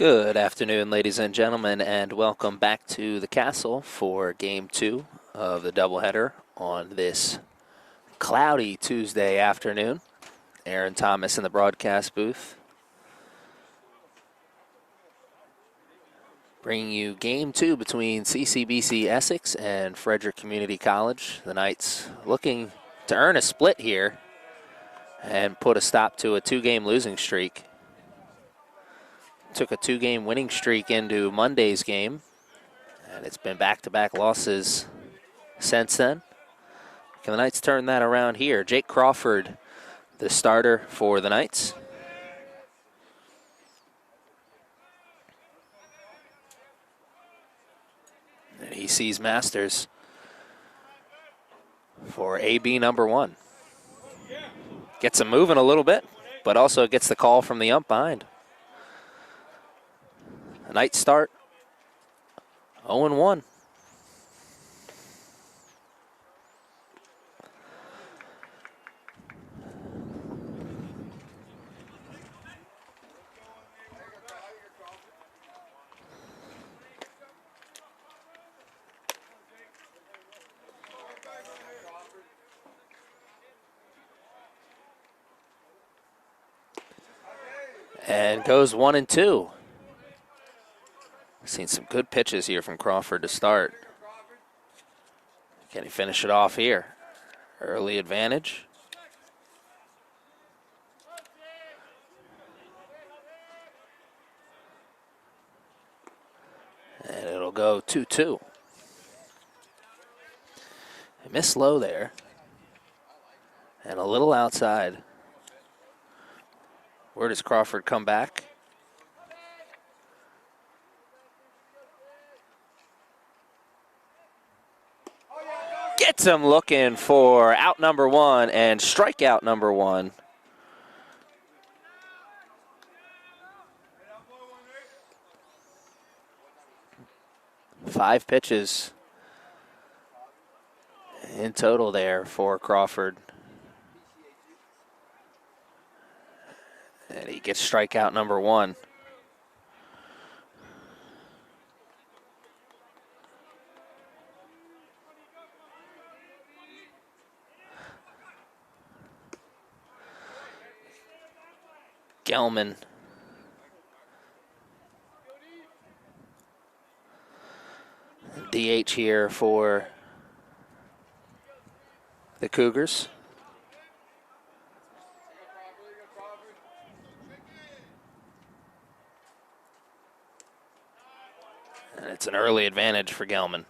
Good afternoon, ladies and gentlemen, and welcome back to the Castle for Game 2 of the doubleheader on this cloudy Tuesday afternoon. Aaron Thomas in the broadcast booth, bringing you Game 2 between CCBC Essex and Frederick Community College. The Knights looking to earn a split here and put a stop to a two-game losing streak. Took a two-game winning streak into Monday's game, and it's been back-to-back losses since then. Can the Knights turn that around here? Jake Crawford, the starter for the Knights. And he sees Masters for AB number 1. Gets him moving a little bit, but also gets the call from the ump behind. A Knights start 0-1. And goes 1-2. Seen some good pitches here from Crawford to start. Can he finish it off here? Early advantage. And it'll go 2-2. Missed low there. And a little outside. Where does Crawford come back? Gets him looking for out number 1 and strikeout number 1. Five pitches in total there for Crawford. And he gets strikeout number 1. Gelman. DH here for the Cougars. And it's an early advantage for Gelman.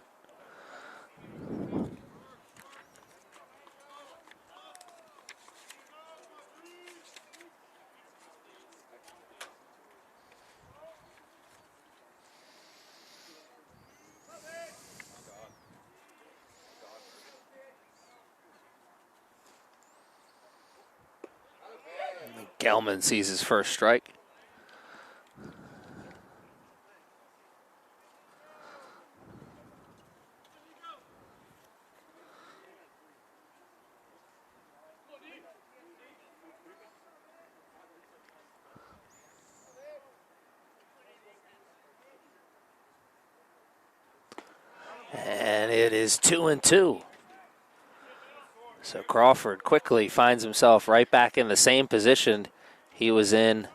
Gelman sees his first strike. And it is 2-2. So Crawford quickly finds himself right back in the same position he was in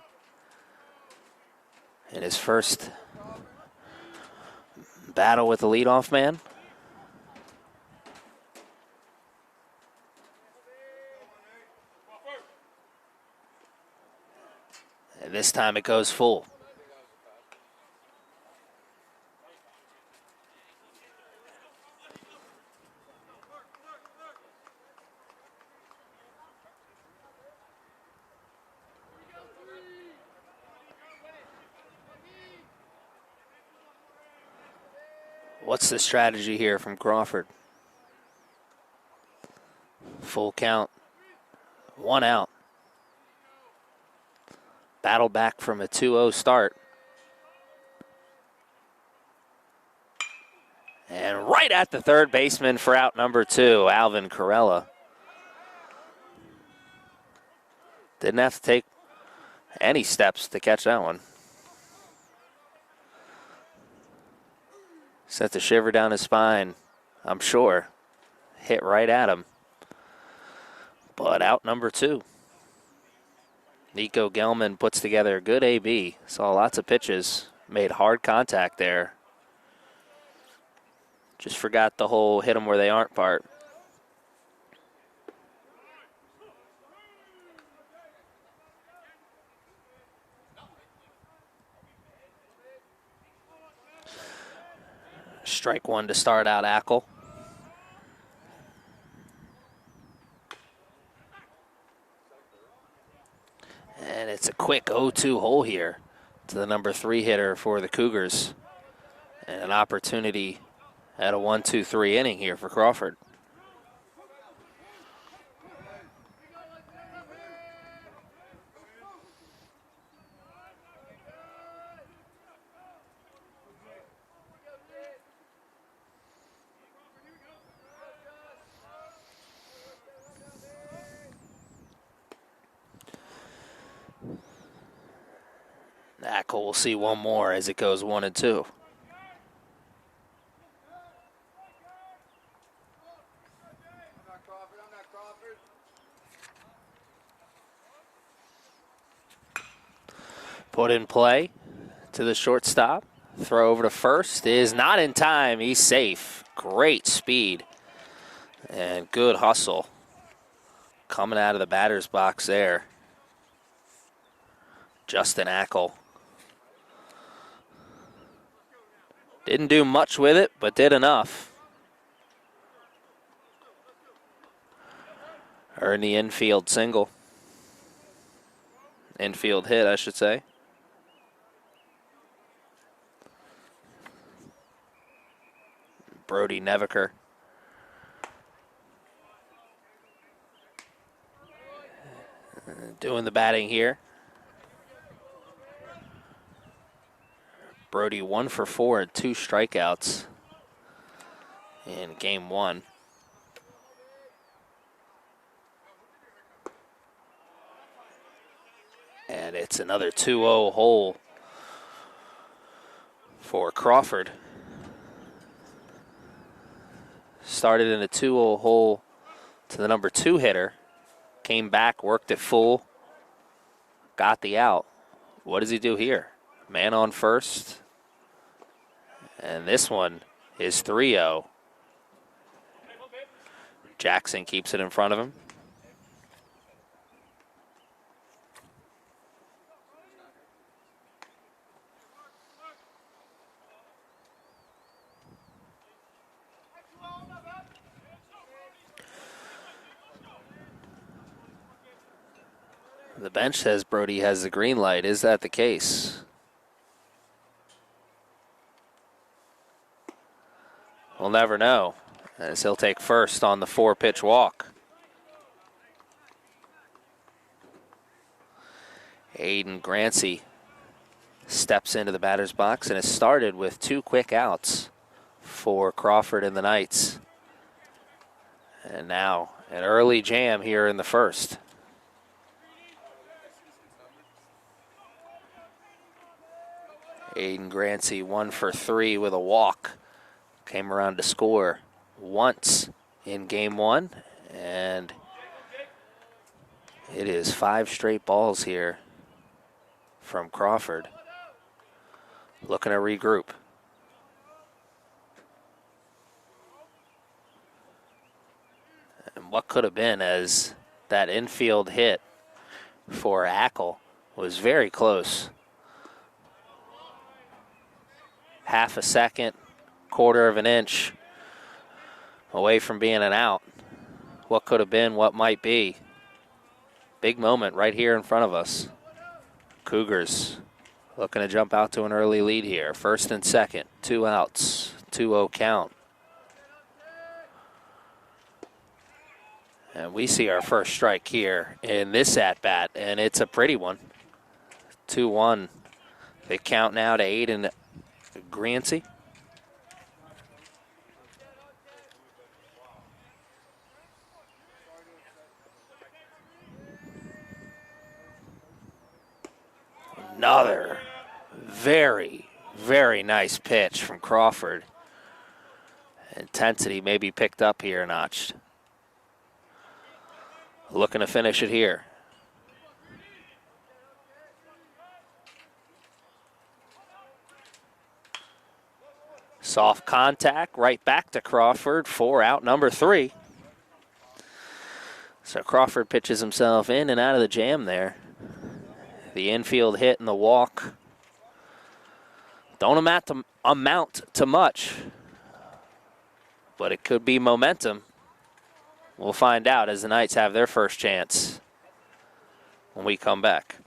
his first battle with the leadoff man. And this time it goes full. What's the strategy here from Crawford? Full count, 1 out. Battle back from a 2-0 start. And right at the third baseman for out number 2, Alvin Corella. Didn't have to take any steps to catch that one. Sent the shiver down his spine, I'm sure. Hit right at him. But out number 2. Nico Gelman puts together a good AB. Saw lots of pitches. Made hard contact there. Just forgot the whole hit them where they aren't part. Strike 1 to start out Ackle. And it's a quick 0-2 hole here to the number 3 hitter for the Cougars. And an opportunity at a 1-2-3 inning here for Crawford. Ackle will see one more as it goes 1-2. Put in play to the shortstop. Throw over to first is not in time. He's safe. Great speed and good hustle coming out of the batter's box there. Justin Ackle. Didn't do much with it, but did enough. Earned the infield single. Infield hit, I should say. Brody Neviker. Doing the batting here. Brody 1 for 4 and 2 strikeouts in game 1. And it's another 2-0 hole for Crawford. Started in a 2-0 hole to the number 2 hitter. Came back, worked it full, got the out. What does he do here? Man on first. And this one is 3-0. Jackson keeps it in front of him. The bench says Brody has the green light. Is that the case? We'll never know, as he'll take first on the 4-pitch walk. Aiden Grancy steps into the batter's box and has started with 2 quick outs for Crawford and the Knights. And now an early jam here in the first. Aiden Grancy 1 for 3 with a walk. Came around to score once in game 1, and it is 5 straight balls here from Crawford. Looking to regroup. And what could have been, as that infield hit for Ackle was very close. Half a second, quarter of an inch away from being an out. What could have been, what might be. Big moment right here in front of us. Cougars looking to jump out to an early lead here. First and second, 2 outs, 2-0 count. And we see our first strike here in this at-bat, and it's a pretty one. 2-1. They count now to Aiden Grancy. Another very, very nice pitch from Crawford. Intensity may be picked up here a notch. Looking to finish it here. Soft contact, right back to Crawford for out number 3. So Crawford pitches himself in and out of the jam there. The infield hit and the walk don't amount to much, but it could be momentum. We'll find out as the Knights have their first chance when we come back.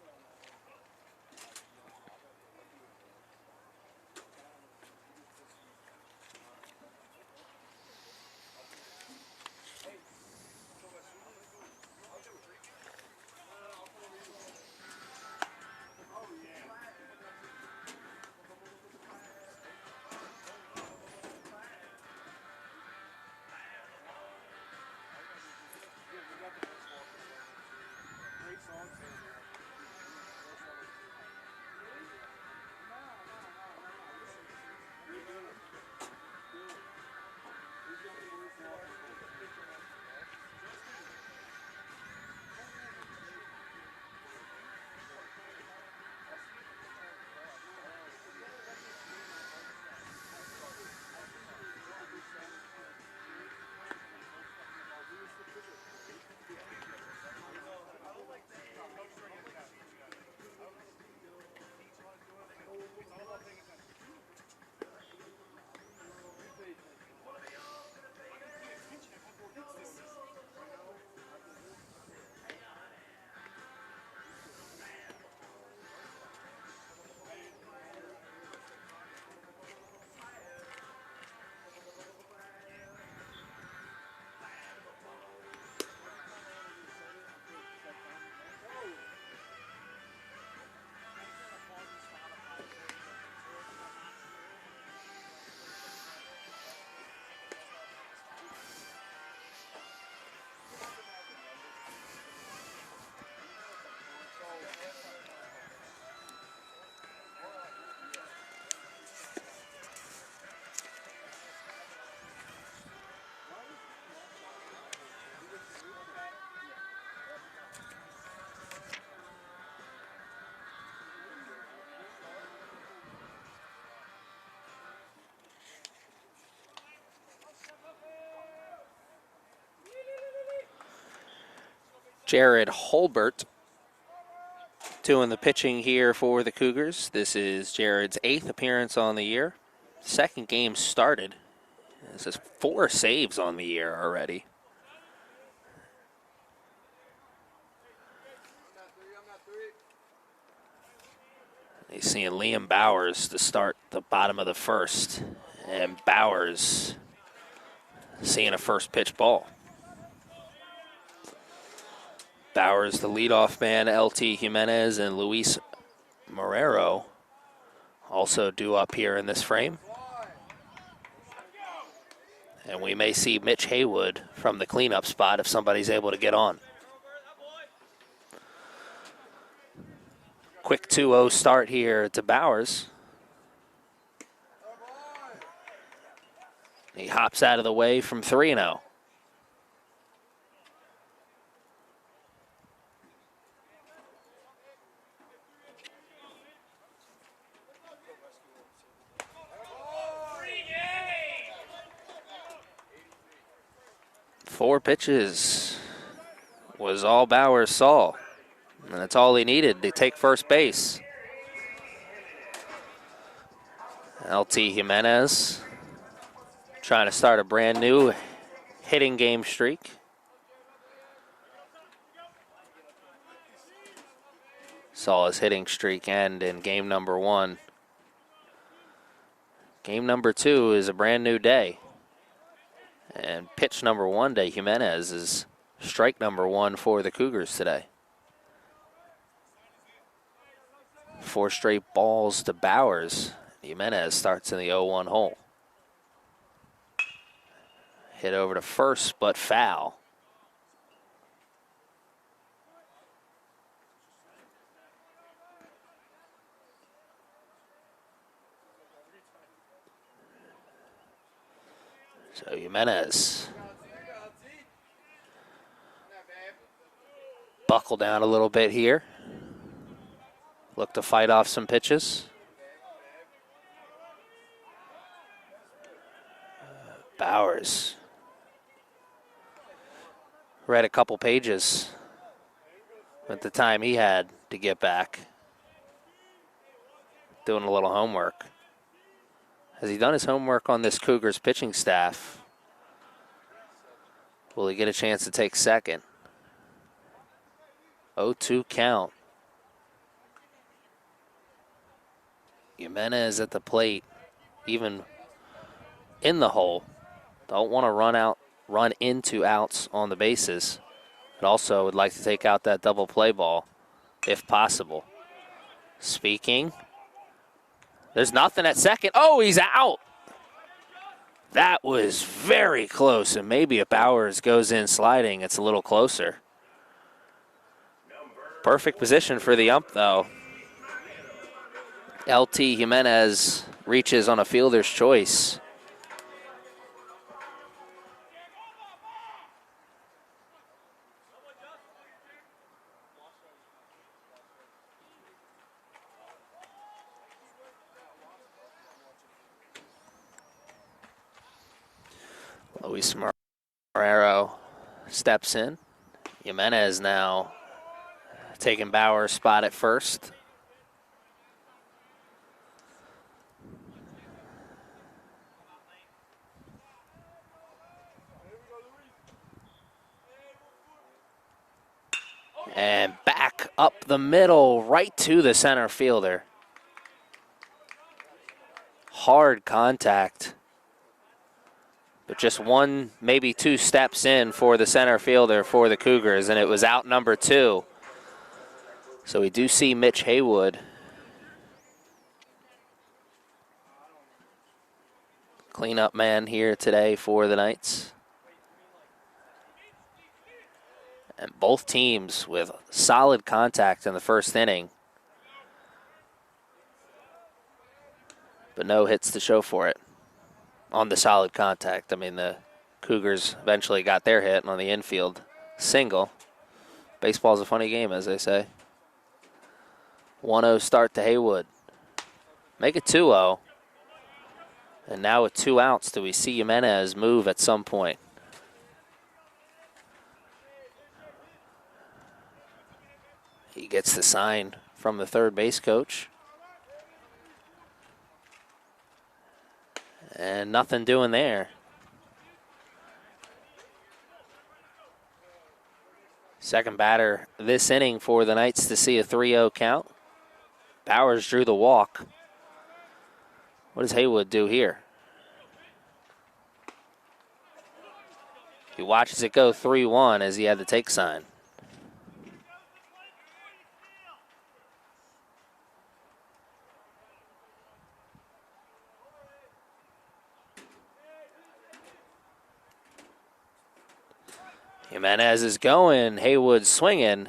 Jared Holbert doing the pitching here for the Cougars. This is Jared's 8th appearance on the year. Second game started. This is 4 saves on the year already. He's seeing Liam Bowers to start the bottom of the first. And Bowers seeing a first pitch ball. Bowers, the leadoff man, LT Jimenez and Luis Marrero also due up here in this frame. And we may see Mitch Haywood from the cleanup spot if somebody's able to get on. Quick 2-0 start here to Bowers. He hops out of the way from 3-0. Four pitches was all Bowers saw. And that's all he needed to take first base. LT Jimenez trying to start a brand new hitting game streak. Saw his hitting streak end in game number 1. Game number 2 is a brand new day. And pitch number 1 to Jimenez is strike number 1 for the Cougars today. 4 straight balls to Bowers. Jimenez starts in the 0-1 hole. Hit over to first, but foul. So Jimenez buckle down a little bit here. Look to fight off some pitches. Bowers read a couple pages at the time he had to get back. Doing a little homework. Has he done his homework on this Cougars pitching staff? Will he get a chance to take second? 0-2 count. Jimenez at the plate, even in the hole. Don't want to run into outs on the bases. But also would like to take out that double play ball if possible. Speaking. There's nothing at second. Oh, he's out. That was very close, and maybe if Bowers goes in sliding, it's a little closer. Perfect position for the ump, though. LT Jimenez reaches on a fielder's choice. Luis Marrero steps in. Jimenez now taking Bauer's spot at first. And back up the middle, right to the center fielder. Hard contact. But just one, maybe two steps in for the center fielder for the Cougars, and it was out number 2. So we do see Mitch Haywood. Cleanup man here today for the Knights. And both teams with solid contact in the first inning. But no hits to show for it on the solid contact. I mean, the Cougars eventually got their hit on the infield single. Baseball's a funny game, as they say. 1-0 start to Haywood. Make it 2-0. And now with 2 outs, do we see Jimenez move at some point? He gets the sign from the third base coach. And nothing doing there. Second batter this inning for the Knights to see a 3-0 count. Bowers drew the walk. What does Haywood do here? He watches it go 3-1 as he had the take sign. Jimenez is going, Haywood swinging,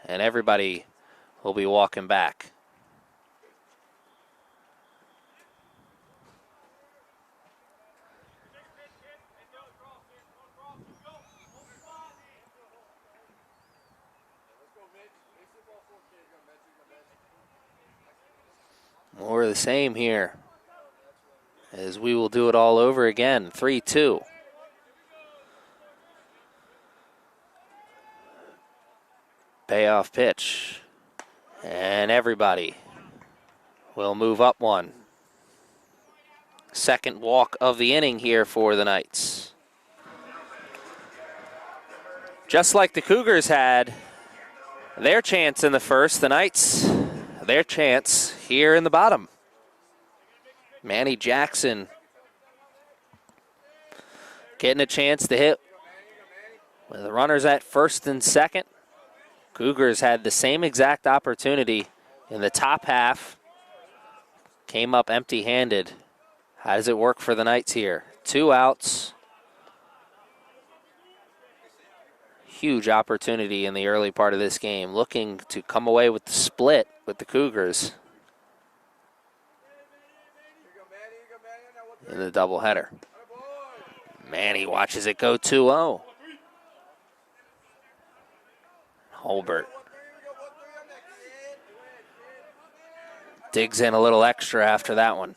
and everybody will be walking back. More of the same here, as we will do it all over again. 3-2. Payoff pitch. And everybody will move up one. Second walk of the inning here for the Knights. Just like the Cougars had their chance in the first, the Knights, their chance here in the bottom. Manny Jackson getting a chance to hit with the runners at first and second. Cougars had the same exact opportunity in the top half. Came up empty-handed. How does it work for the Knights here? 2 outs. Huge opportunity in the early part of this game. Looking to come away with the split with the Cougars in the doubleheader. Manny watches it go 2-0. Holbert digs in a little extra after that one.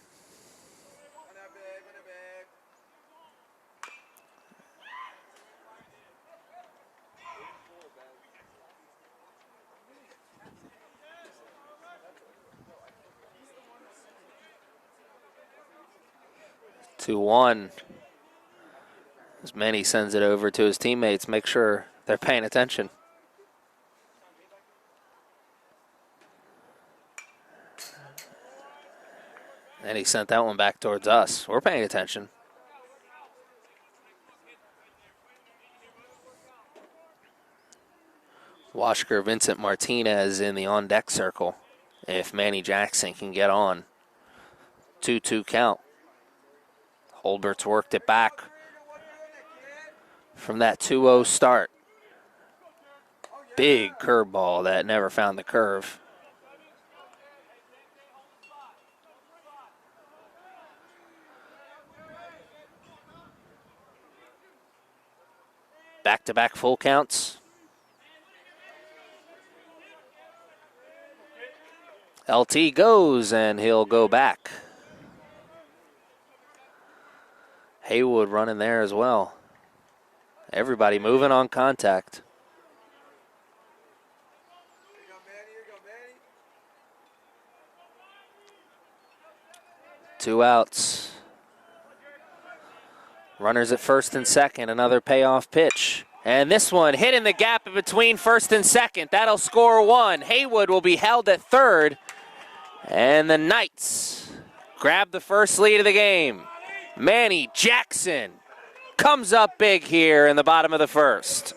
Two one. As Manny sends it over to his teammates, make sure they're paying attention. And he sent that one back towards us. We're paying attention. Washker Vincent Martinez in the on-deck circle. If Manny Jackson can get on. 2-2 count. Holbert's worked it back from that 2-0 start. Big curveball that never found the curve. Back-to-back full counts. LT goes, and he'll go back. Haywood running there as well. Everybody moving on contact. Two outs. Runners at first and second, another payoff pitch. And this one hit in the gap between first and second. That'll score one. Haywood will be held at third. And the Knights grab the first lead of the game. Manny Jackson comes up big here in the bottom of the first.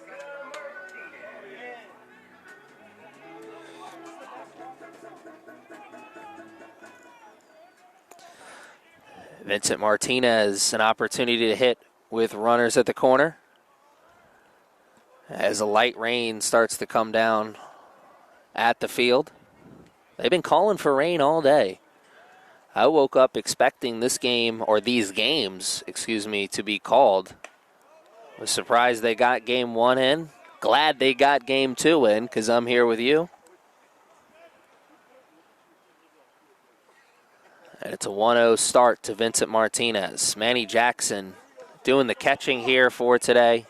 Vincent Martinez, an opportunity to hit with runners at the corner. As a light rain starts to come down at the field. They've been calling for rain all day. I woke up expecting this game, or these games, excuse me, to be called. Was surprised they got game one in. Glad they got game two in, because I'm here with you. And it's a 1-0 start to Vincent Martinez. Manny Jackson doing the catching here for today.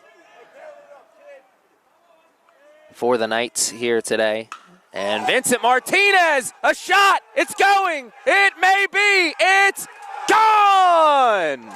For the Knights here today. And Vincent Martinez, a shot, it's going, it may be, it's gone!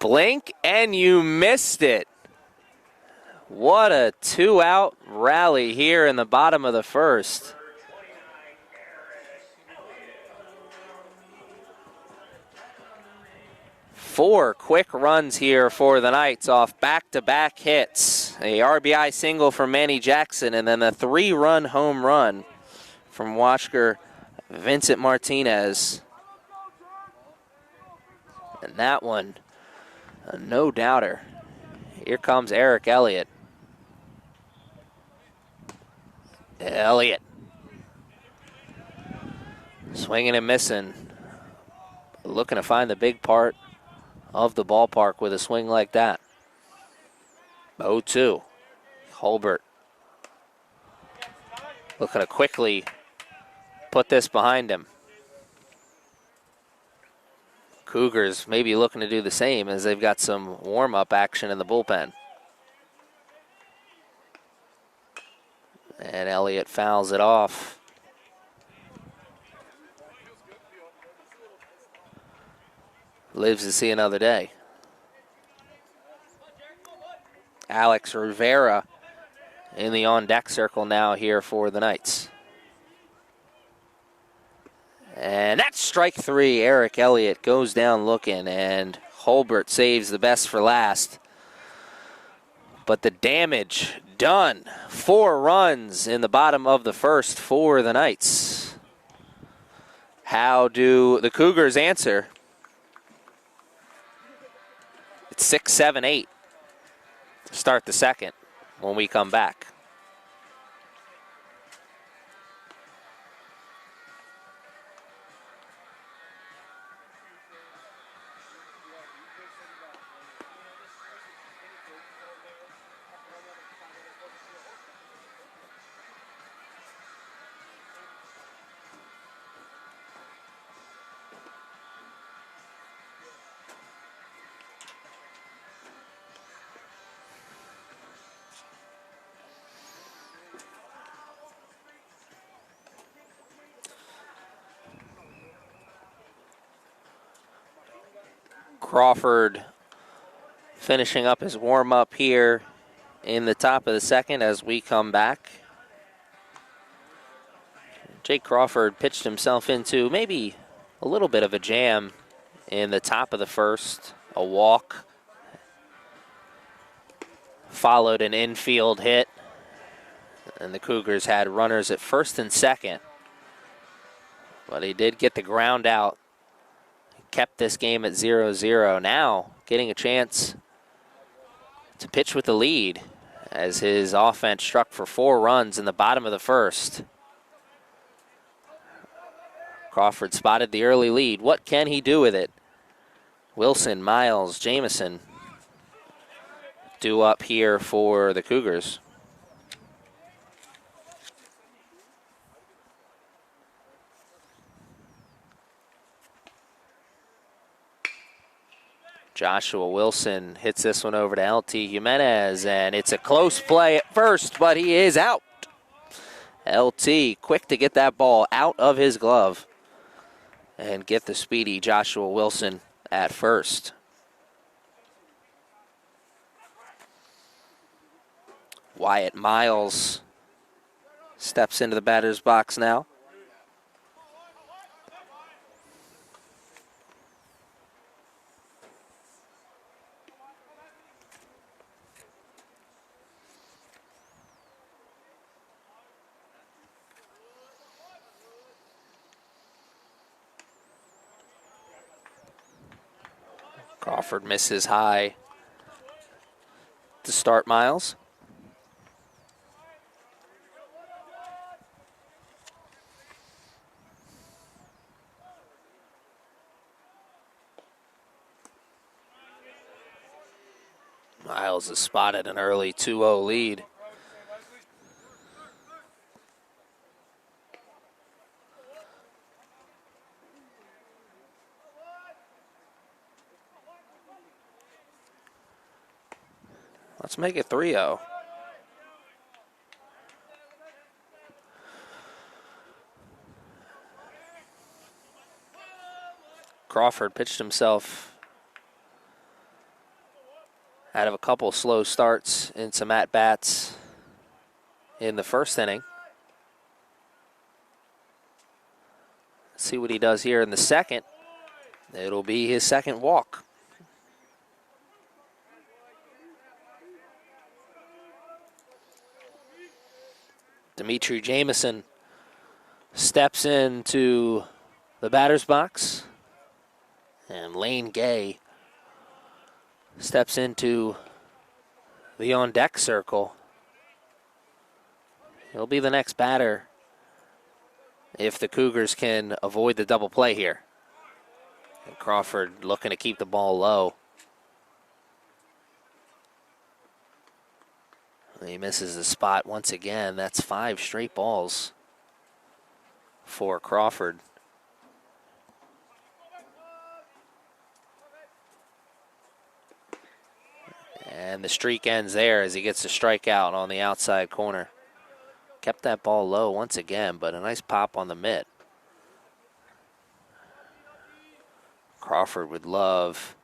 Blink and you missed it. What a two-out rally here in the bottom of the first. Four quick runs here for the Knights off back-to-back hits. A RBI single from Manny Jackson and then a three-run home run from Washker Vincent Martinez. And that one, a no-doubter. Here comes Eric Elliott. Elliott. Swinging and missing. Looking to find the big part of the ballpark with a swing like that. 0-2. Holbert. Looking to quickly put this behind him. Cougars maybe looking to do the same as they've got some warm-up action in the bullpen. And Elliott fouls it off. Lives to see another day. Alex Rivera in the on-deck circle now here for the Knights. And that's strike three. Eric Elliott goes down looking, and Holbert saves the best for last. But the damage done. 4 runs in the bottom of the first for the Knights. How do the Cougars answer? It's 6-7-8. Start the second when we come back. Crawford finishing up his warm-up here in the top of the second as we come back. Jake Crawford pitched himself into maybe a little bit of a jam in the top of the first. A walk, followed an infield hit, and the Cougars had runners at first and second. But he did get the ground out. Kept this game at 0-0. Now getting a chance to pitch with the lead as his offense struck for 4 runs in the bottom of the first. Crawford spotted the early lead. What can he do with it? Wilson, Miles, Jamison due up here for the Cougars. Joshua Wilson hits this one over to LT Jimenez, and it's a close play at first, but he is out. LT quick to get that ball out of his glove and get the speedy Joshua Wilson at first. Wyatt Miles steps into the batter's box now. Crawford misses high to start Miles. Miles has spotted an early 2-0 lead. Let's make it 3-0. Crawford pitched himself out of a couple slow starts in some at-bats in the first inning. Let's see what he does here in the second. It'll be his second walk. Dimitri Jamison steps into the batter's box, and Lane Gay steps into the on-deck circle. He'll be the next batter if the Cougars can avoid the double play here. And Crawford looking to keep the ball low. He misses the spot once again. That's 5 straight balls for Crawford. And the streak ends there as he gets a strikeout on the outside corner. Kept that ball low once again, but a nice pop on the mitt. Crawford would love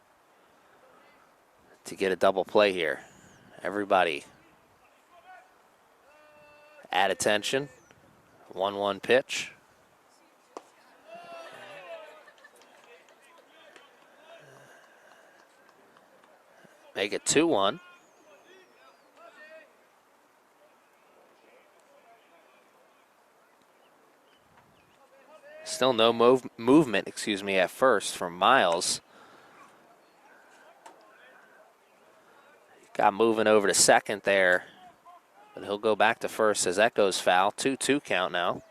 to get a double play here. Everybody at attention. 1-1 pitch. make it 2-1. Still no movement, at first from Miles. Got moving over to second there, but he'll go back to first as that goes foul. 2-2 count now.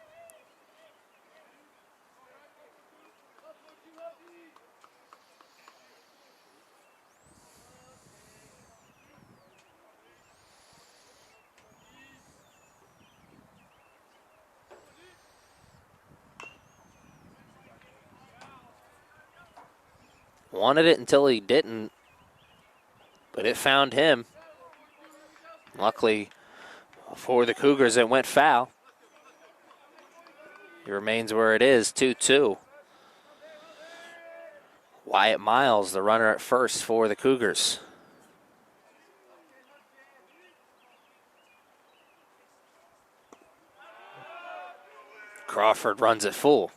Wanted it until he didn't, but it found him. Luckily for the Cougars, it went foul. It remains where it is, 2-2. Wyatt Miles, the runner at first for the Cougars. Crawford runs it full.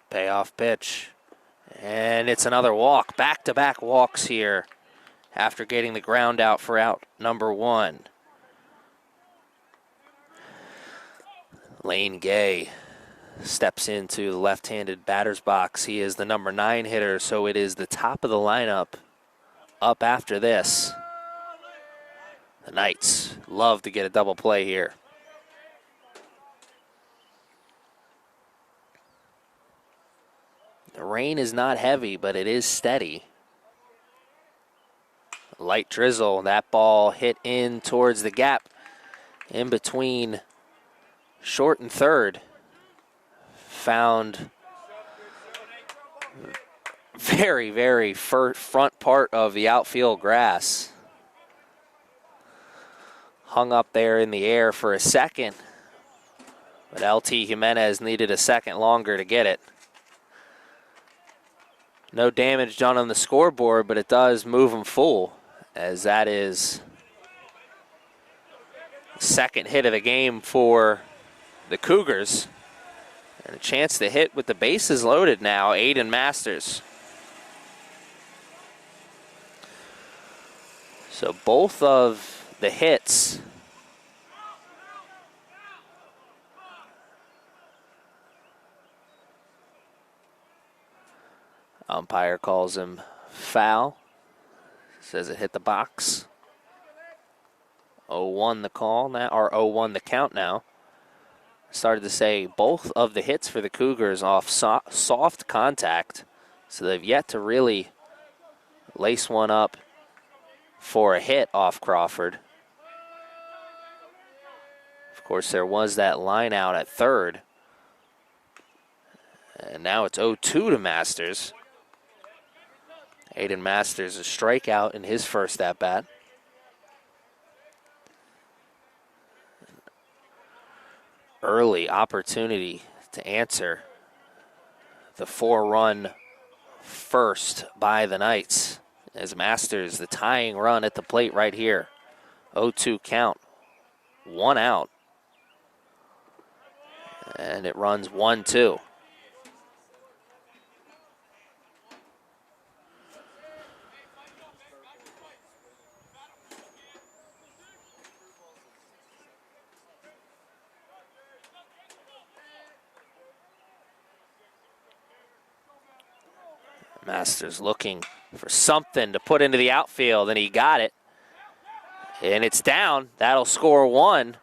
Payoff pitch. And it's another walk. Back-to-back walks here after getting the ground out for out number 1. Lane Gay steps into the left-handed batter's box. He is the number 9 hitter, so it is the top of the lineup up after this. The Knights love to get a double play here. The rain is not heavy, but it is steady. Light drizzle. That ball hit in towards the gap in between short and third. Found very, very front part of the outfield grass. Hung up there in the air for a second, but LT Jimenez needed a second longer to get it. No damage done on the scoreboard, but it does move them full, as that is the second hit of the game for the Cougars. And a chance to hit with the bases loaded now, Aiden Masters. So both of the hits umpire calls him foul. Says it hit the box. 0-1 the call now, or 0-1 the count now. Started to say both of the hits for the Cougars off soft contact. So they've yet to really lace one up for a hit off Crawford. Of course, there was that line out at third. And now it's 0-2 to Masters. Aiden Masters a strikeout in his first at-bat. Early opportunity to answer the 4-run first by the Knights, as Masters, the tying run at the plate right here. 0-2 count, 1 out. And it runs 1-2. Masters looking for something to put into the outfield, and he got it. And it's down. That'll score 1.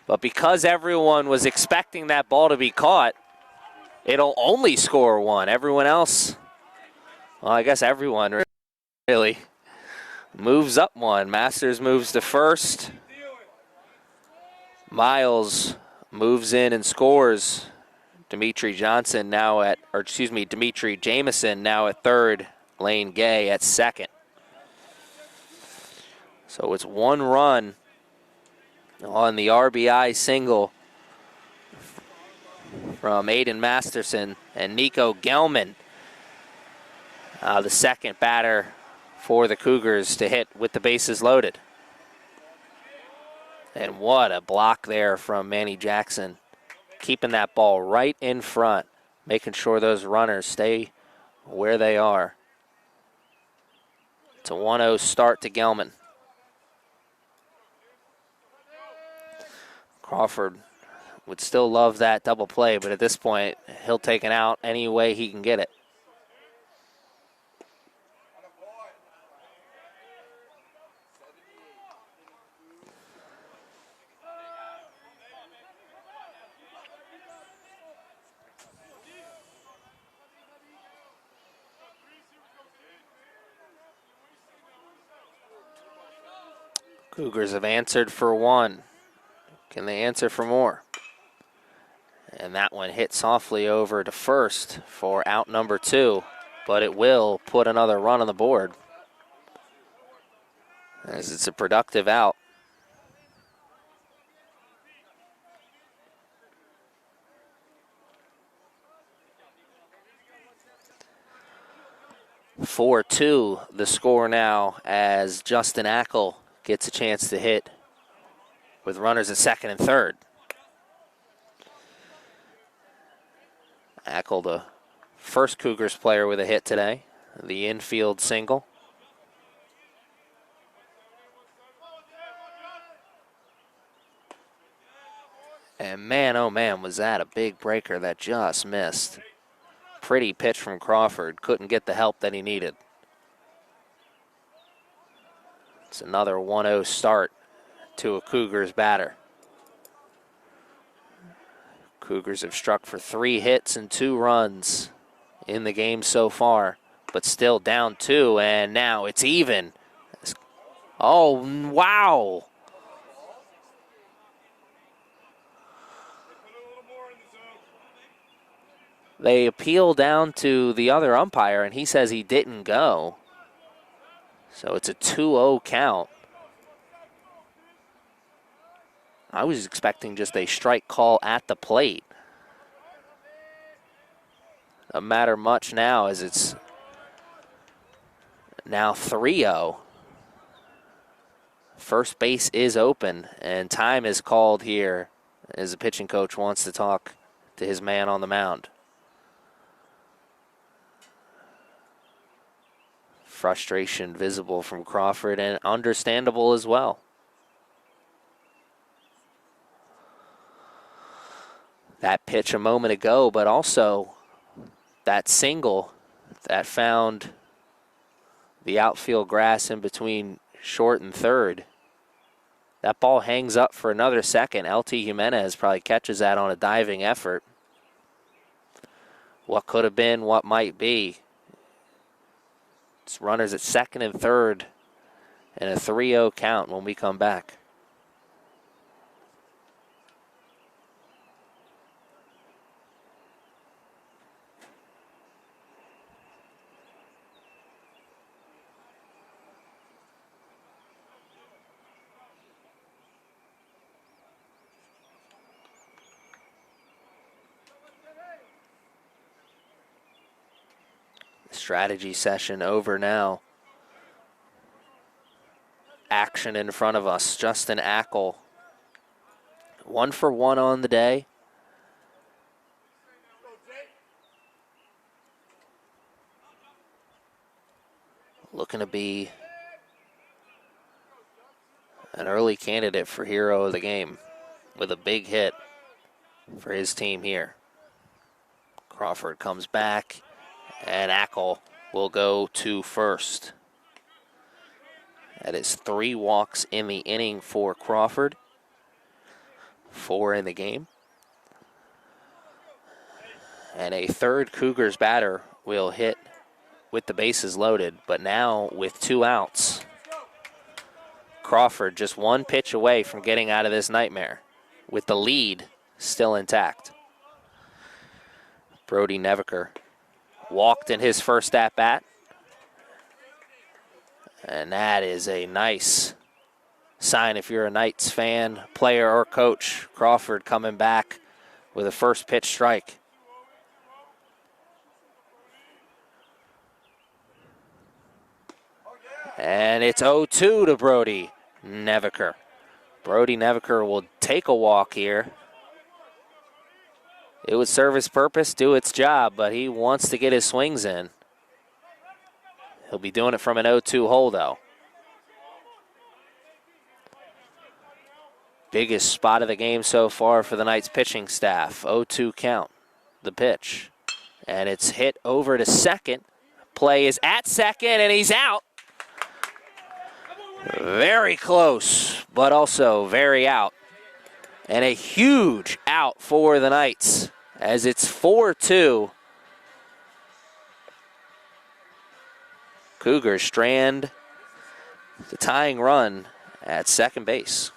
But because everyone was expecting that ball to be caught, it'll only score 1. Everyone else, well, I guess everyone really moves up 1. Masters moves to first. Miles moves in and scores. Dimitri Jameson now at third. Lane Gay at second. So it's 1 run on the RBI single from Aiden Masterson, and Nico Gelman, the second batter for the Cougars to hit with the bases loaded. And what a block there from Manny Jackson, keeping that ball right in front, making sure those runners stay where they are. It's a 1-0 start to Gelman. Crawford would still love that double play, but at this point, he'll take it out any way he can get it. Cougars have answered for one. Can they answer for more? And that one hit softly over to first for out number 2, but it will put another run on the board, as it's a productive out. "4-2" the score now, as Justin Ackle gets a chance to hit with runners at second and third. Ackle, the first Cougars player with a hit today, the infield single. And man, oh man, was that a big breaker that just missed. Pretty pitch from Crawford, couldn't get the help that he needed. It's another 1-0 start to a Cougars batter. Cougars have struck for 3 hits and 2 runs in the game so far, but still down 2, and now it's even. Oh, wow. They appeal down to the other umpire, and he says he didn't go. So it's a 2-0 count. I was expecting just a strike call at the plate. Doesn't matter much now, as it's now 3-0. First base is open, and time is called here as the pitching coach wants to talk to his man on the mound. Frustration visible from Crawford, and understandable as well. That pitch a moment ago, but also that single that found the outfield grass in between short and third. That ball hangs up for another second. LT Jimenez probably catches that on a diving effort. What could have been, what might be. It's runners at second and third, and a 3-0 count when we come back. Strategy session over now. Action in front of us. Justin Ackle, 1 for 1 on the day. Looking to be an early candidate for hero of the game with a big hit for his team here. Crawford comes back, and Ackle will go to first. That is 3 walks in the inning for Crawford, 4 in the game. And a third Cougars batter will hit with the bases loaded, but now with 2 outs. Crawford just 1 pitch away from getting out of this nightmare, with the lead still intact. Brody Neviker walked in his first at-bat. And that is a nice sign if you're a Knights fan, player, or coach. Crawford coming back with a first pitch strike. And it's 0-2 to Brody Neviker. Brody Neviker will take a walk here. It would serve his purpose, do its job, but he wants to get his swings in. He'll be doing it from an 0-2 hole, though. Biggest spot of the game so far for the Knights pitching staff. 0-2 count, the pitch. And it's hit over to second. Play is at second, and he's out. Very close, but also very out. And a huge out for the Knights as it's 4-2. Cougars strand the tying run at second base.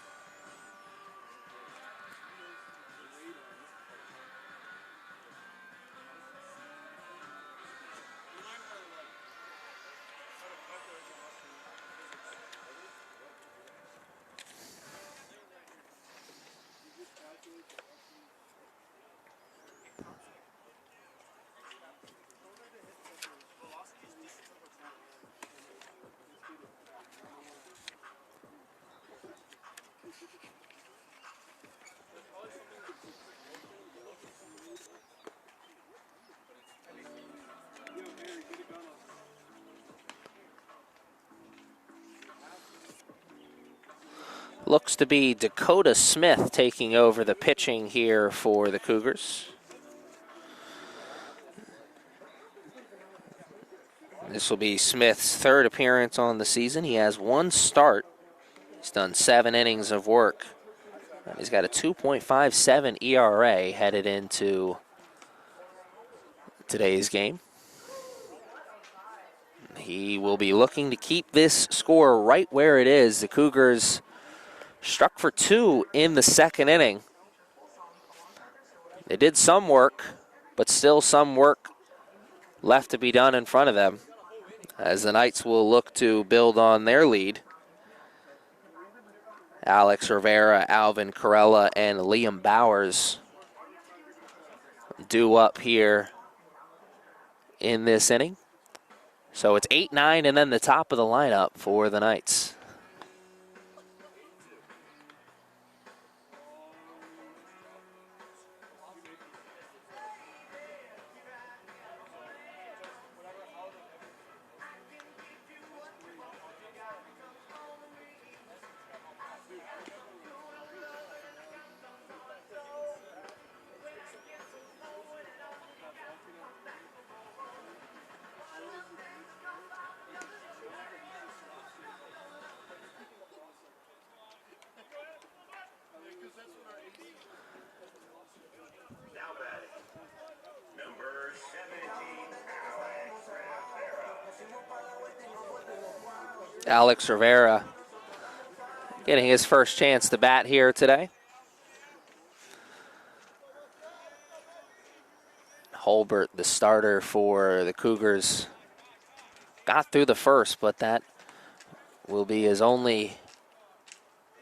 Looks to be Dakota Smith taking over the pitching here for the Cougars. This will be Smith's third appearance on the season. He has one start. He's done 7 innings of work. And he's got a 2.57 ERA headed into today's game. He will be looking to keep this score right where it is. The Cougars struck for 2 in the second inning. They did some work, but still some work left to be done in front of them, as the Knights will look to build on their lead. Alex Rivera, Alvin Corella, and Liam Bowers due up here in this inning. So it's 8-9 and then the top of the lineup for the Knights. Alex Rivera getting his first chance to bat here today. Holbert, the starter for the Cougars, got through the first, but that will be his only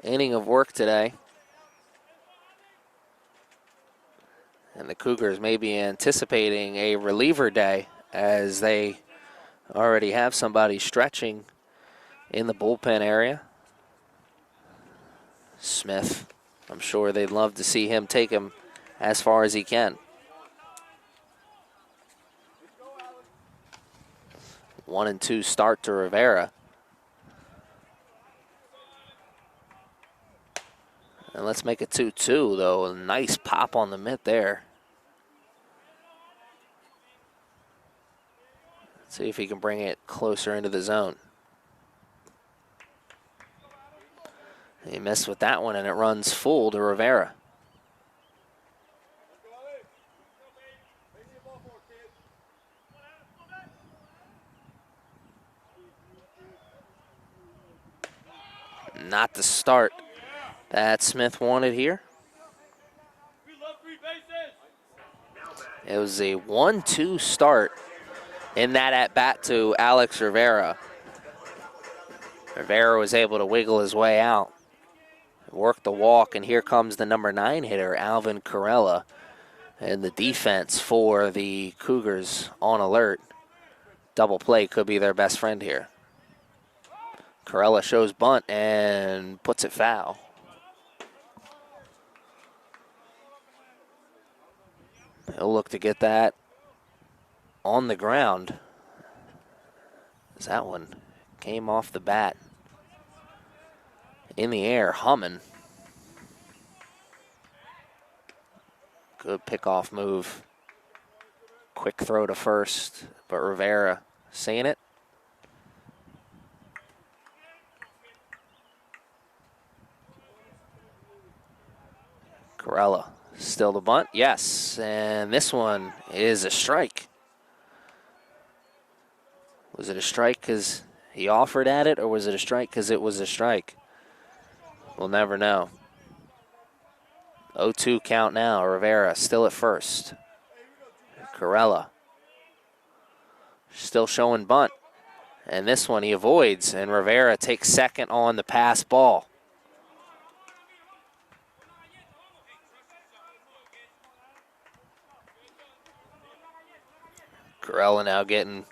inning of work today. And the Cougars may be anticipating a reliever day, as they already have somebody stretching in the bullpen area. Smith, I'm sure they'd love to see him take him as far as he can. 1-2 start to Rivera. And let's make it 2-2, though. A nice pop on the mitt there. Let's see if he can bring it closer into the zone. He missed with that one, and it runs full to Rivera. Not the start that Smith wanted here. It was a 1-2 start in that at-bat to Alex Rivera. Rivera was able to wiggle his way out, work the walk, and here comes the number 9 hitter, Alvin Corella, and the defense for the Cougars on alert. Double play could be their best friend here. Corella shows bunt and puts it foul. He'll look to get that on the ground. As that one came off the bat in the air, humming. Good pickoff move. Quick throw to first, but Rivera seeing it. Corella still the bunt, yes, and this one is a strike. Was it a strike because he offered at it, or was it a strike because it was a strike? We'll never know. 0-2 count now. Rivera still at first. Corella still showing bunt. And this one he avoids, and Rivera takes second on the pass ball. Corella now getting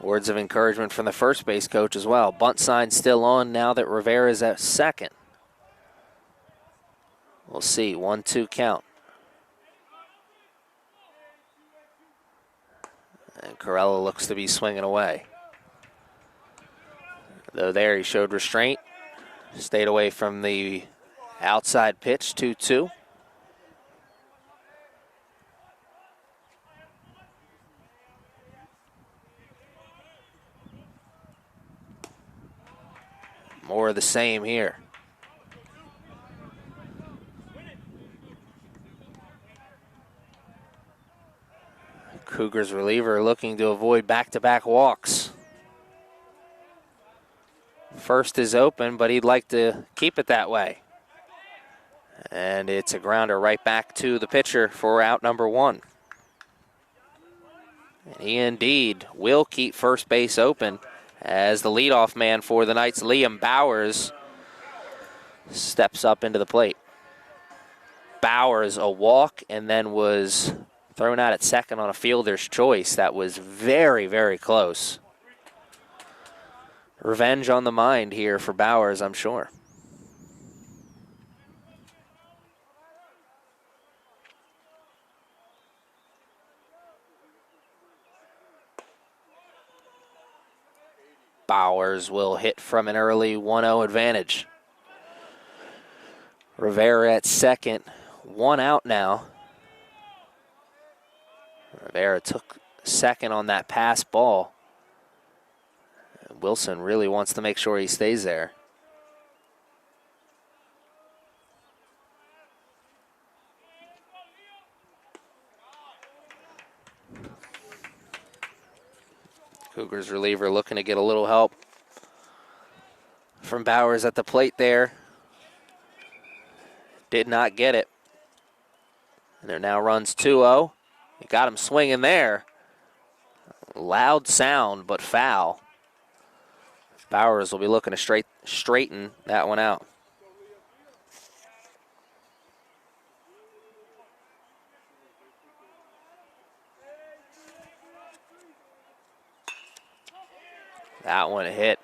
words of encouragement from the first base coach as well. Bunt sign still on now that Rivera's at second. We'll see, 1-2 count. And Corella looks to be swinging away. Though there he showed restraint. Stayed away from the outside pitch, 2-2. More of the same here. Cougars reliever looking to avoid back-to-back walks. First is open, but he'd like to keep it that way. And it's a grounder right back to the pitcher for out number one. And he indeed will keep first base open as the leadoff man for the Knights, Liam Bowers, steps up into the plate. Bowers, a walk, and then was thrown out at second on a fielder's choice. That was very, very close. Revenge on the mind here for Bowers, I'm sure. Bowers will hit from an early 1-0 advantage. Rivera at second, one out now. Rivera took second on that pass ball. Wilson really wants to make sure he stays there. Cougars reliever looking to get a little help from Bowers at the plate there. Did not get it. And there now runs 2-0. He got him swinging there. Loud sound, but foul. Bowers will be looking to straighten that one out. That one hit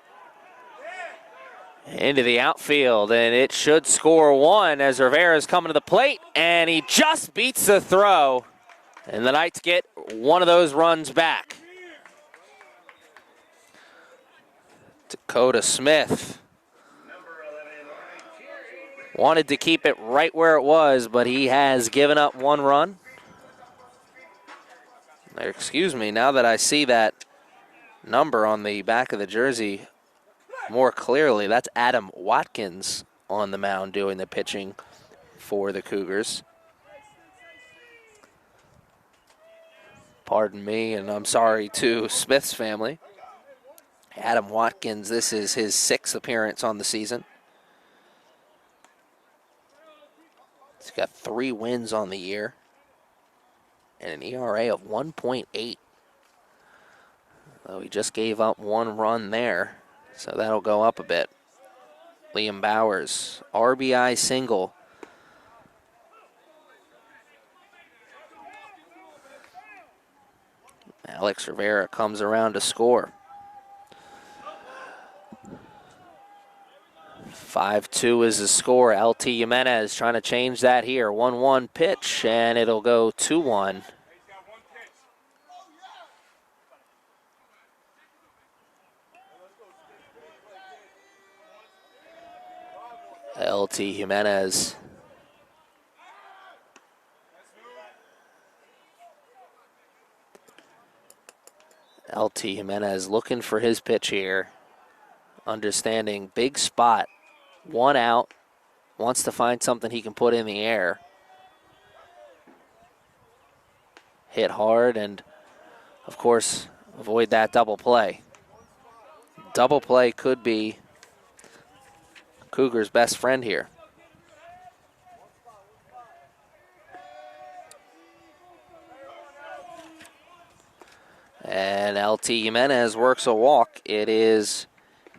into the outfield, and it should score one as Rivera's coming to the plate, and he just beats the throw, and the Knights get one of those runs back. Dakota Smith wanted to keep it right where it was, but he has given up one run. Excuse me, now that I see that number on the back of the jersey more clearly, that's Adam Watkins on the mound doing the pitching for the Cougars. Pardon me, and I'm sorry to Smith's family. Adam Watkins, this is his 6th appearance on the season. He's got 3 wins on the year and an ERA of 1.8. Though he just gave up one run there, so that'll go up a bit. Liam Bowers, RBI single. Alex Rivera comes around to score. 5-2 is the score. LT Jimenez trying to change that here. 1-1 pitch, and it'll go 2-1. LT Jimenez. LT Jimenez looking for his pitch here. Understanding big spot. 1 out. Wants to find something he can put in the air. Hit hard and, of course, avoid that double play. Double play could be Cougar's best friend here. And LT Jimenez works a walk. It is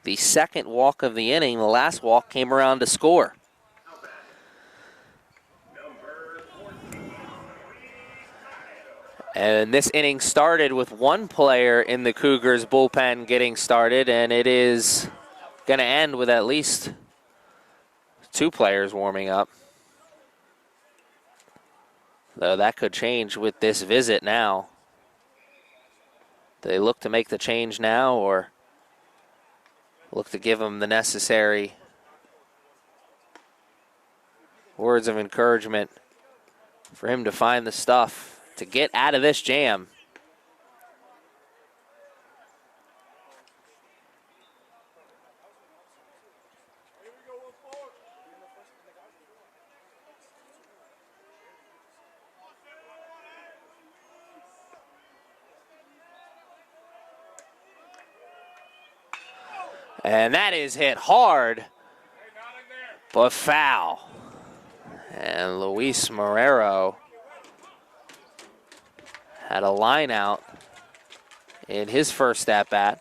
the second walk of the inning. The last walk came around to score. And this inning started with one player in the Cougars bullpen getting started, and it is going to end with at least 2 players warming up. Though that could change with this visit now. Do they look to make the change now or look to give him the necessary words of encouragement for him to find the stuff to get out of this jam? And that is hit hard, but foul. And Luis Marrero had a line out in his first at-bat.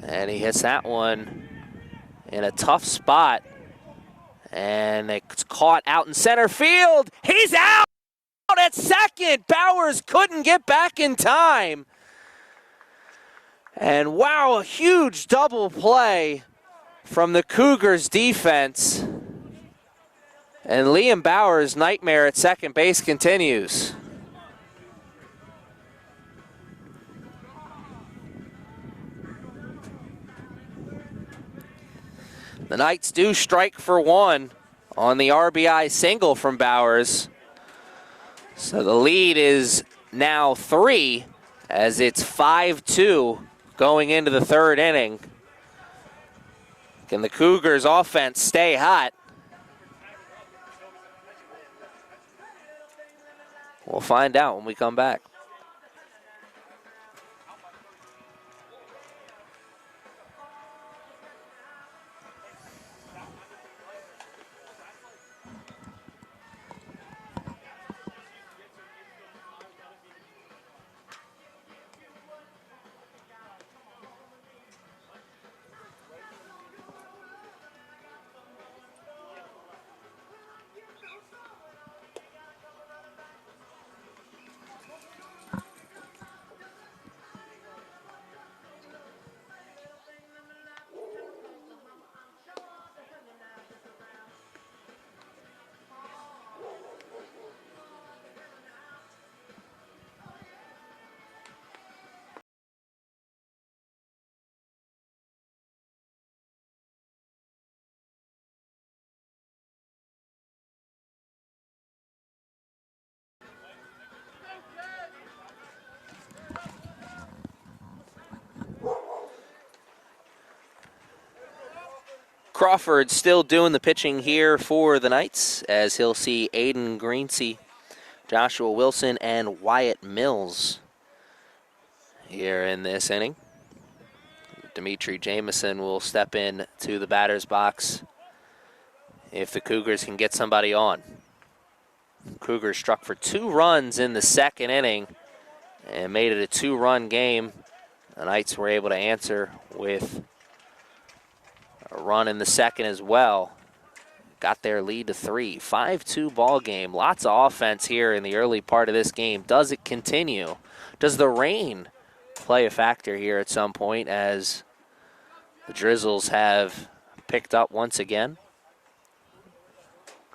And he hits that one in a tough spot. And it's caught out in center field. He's out at second. Bowers couldn't get back in time. And wow, a huge double play from the Cougars defense. And Liam Bowers' nightmare at second base continues. The Knights do strike for 1 on the RBI single from Bowers. So the lead is now 3 as it's 5-2 going into the third inning. Can the Cougars offense stay hot? We'll find out when we come back. Crawford still doing the pitching here for the Knights as he'll see Aiden Greensey, Joshua Wilson, and Wyatt Mills here in this inning. Dimitri Jamison will step in to the batter's box if the Cougars can get somebody on. Cougars struck for 2 runs in the second inning and made it a 2-run game. The Knights were able to answer with a run in the second as well. got their lead to 3. 5-2 ball game. Lots of offense here in the early part of this game. Does it continue? Does the rain play a factor here at some point as the drizzles have picked up once again?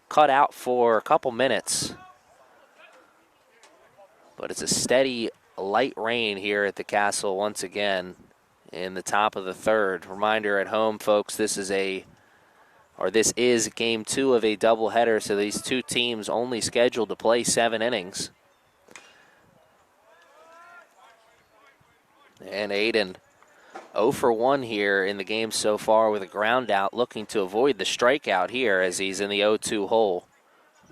Cut out for a couple minutes, but it's a steady light rain here at the Castle once again in the top of the third. Reminder at home, folks, this is game 2 of a doubleheader, so these two teams only scheduled to play 7 innings. And Aiden 0 for 1 here in the game so far with a ground out, looking to avoid the strikeout here as he's in the 0-2 hole.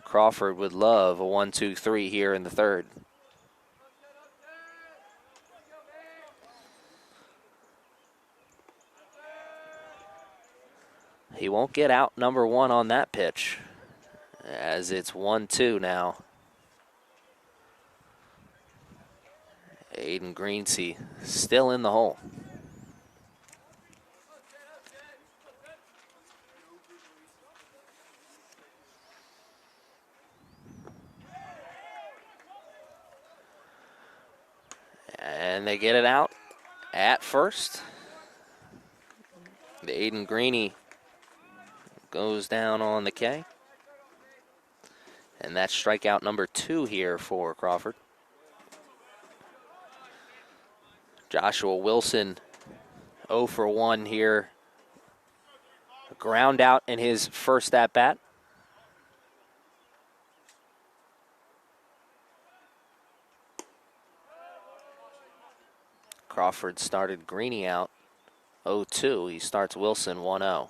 Crawford would love a 1-2-3 here in the third. He won't get out number 1 on that pitch as it's 1-2 now. Aiden Greensey still in the hole. And they get it out at first. The Aiden Greeny goes down on the K. And that's strikeout number 2 here for Crawford. Joshua Wilson 0 for 1 here. A ground out in his first at-bat. Crawford started Greeny out 0-2. He starts Wilson 1-0.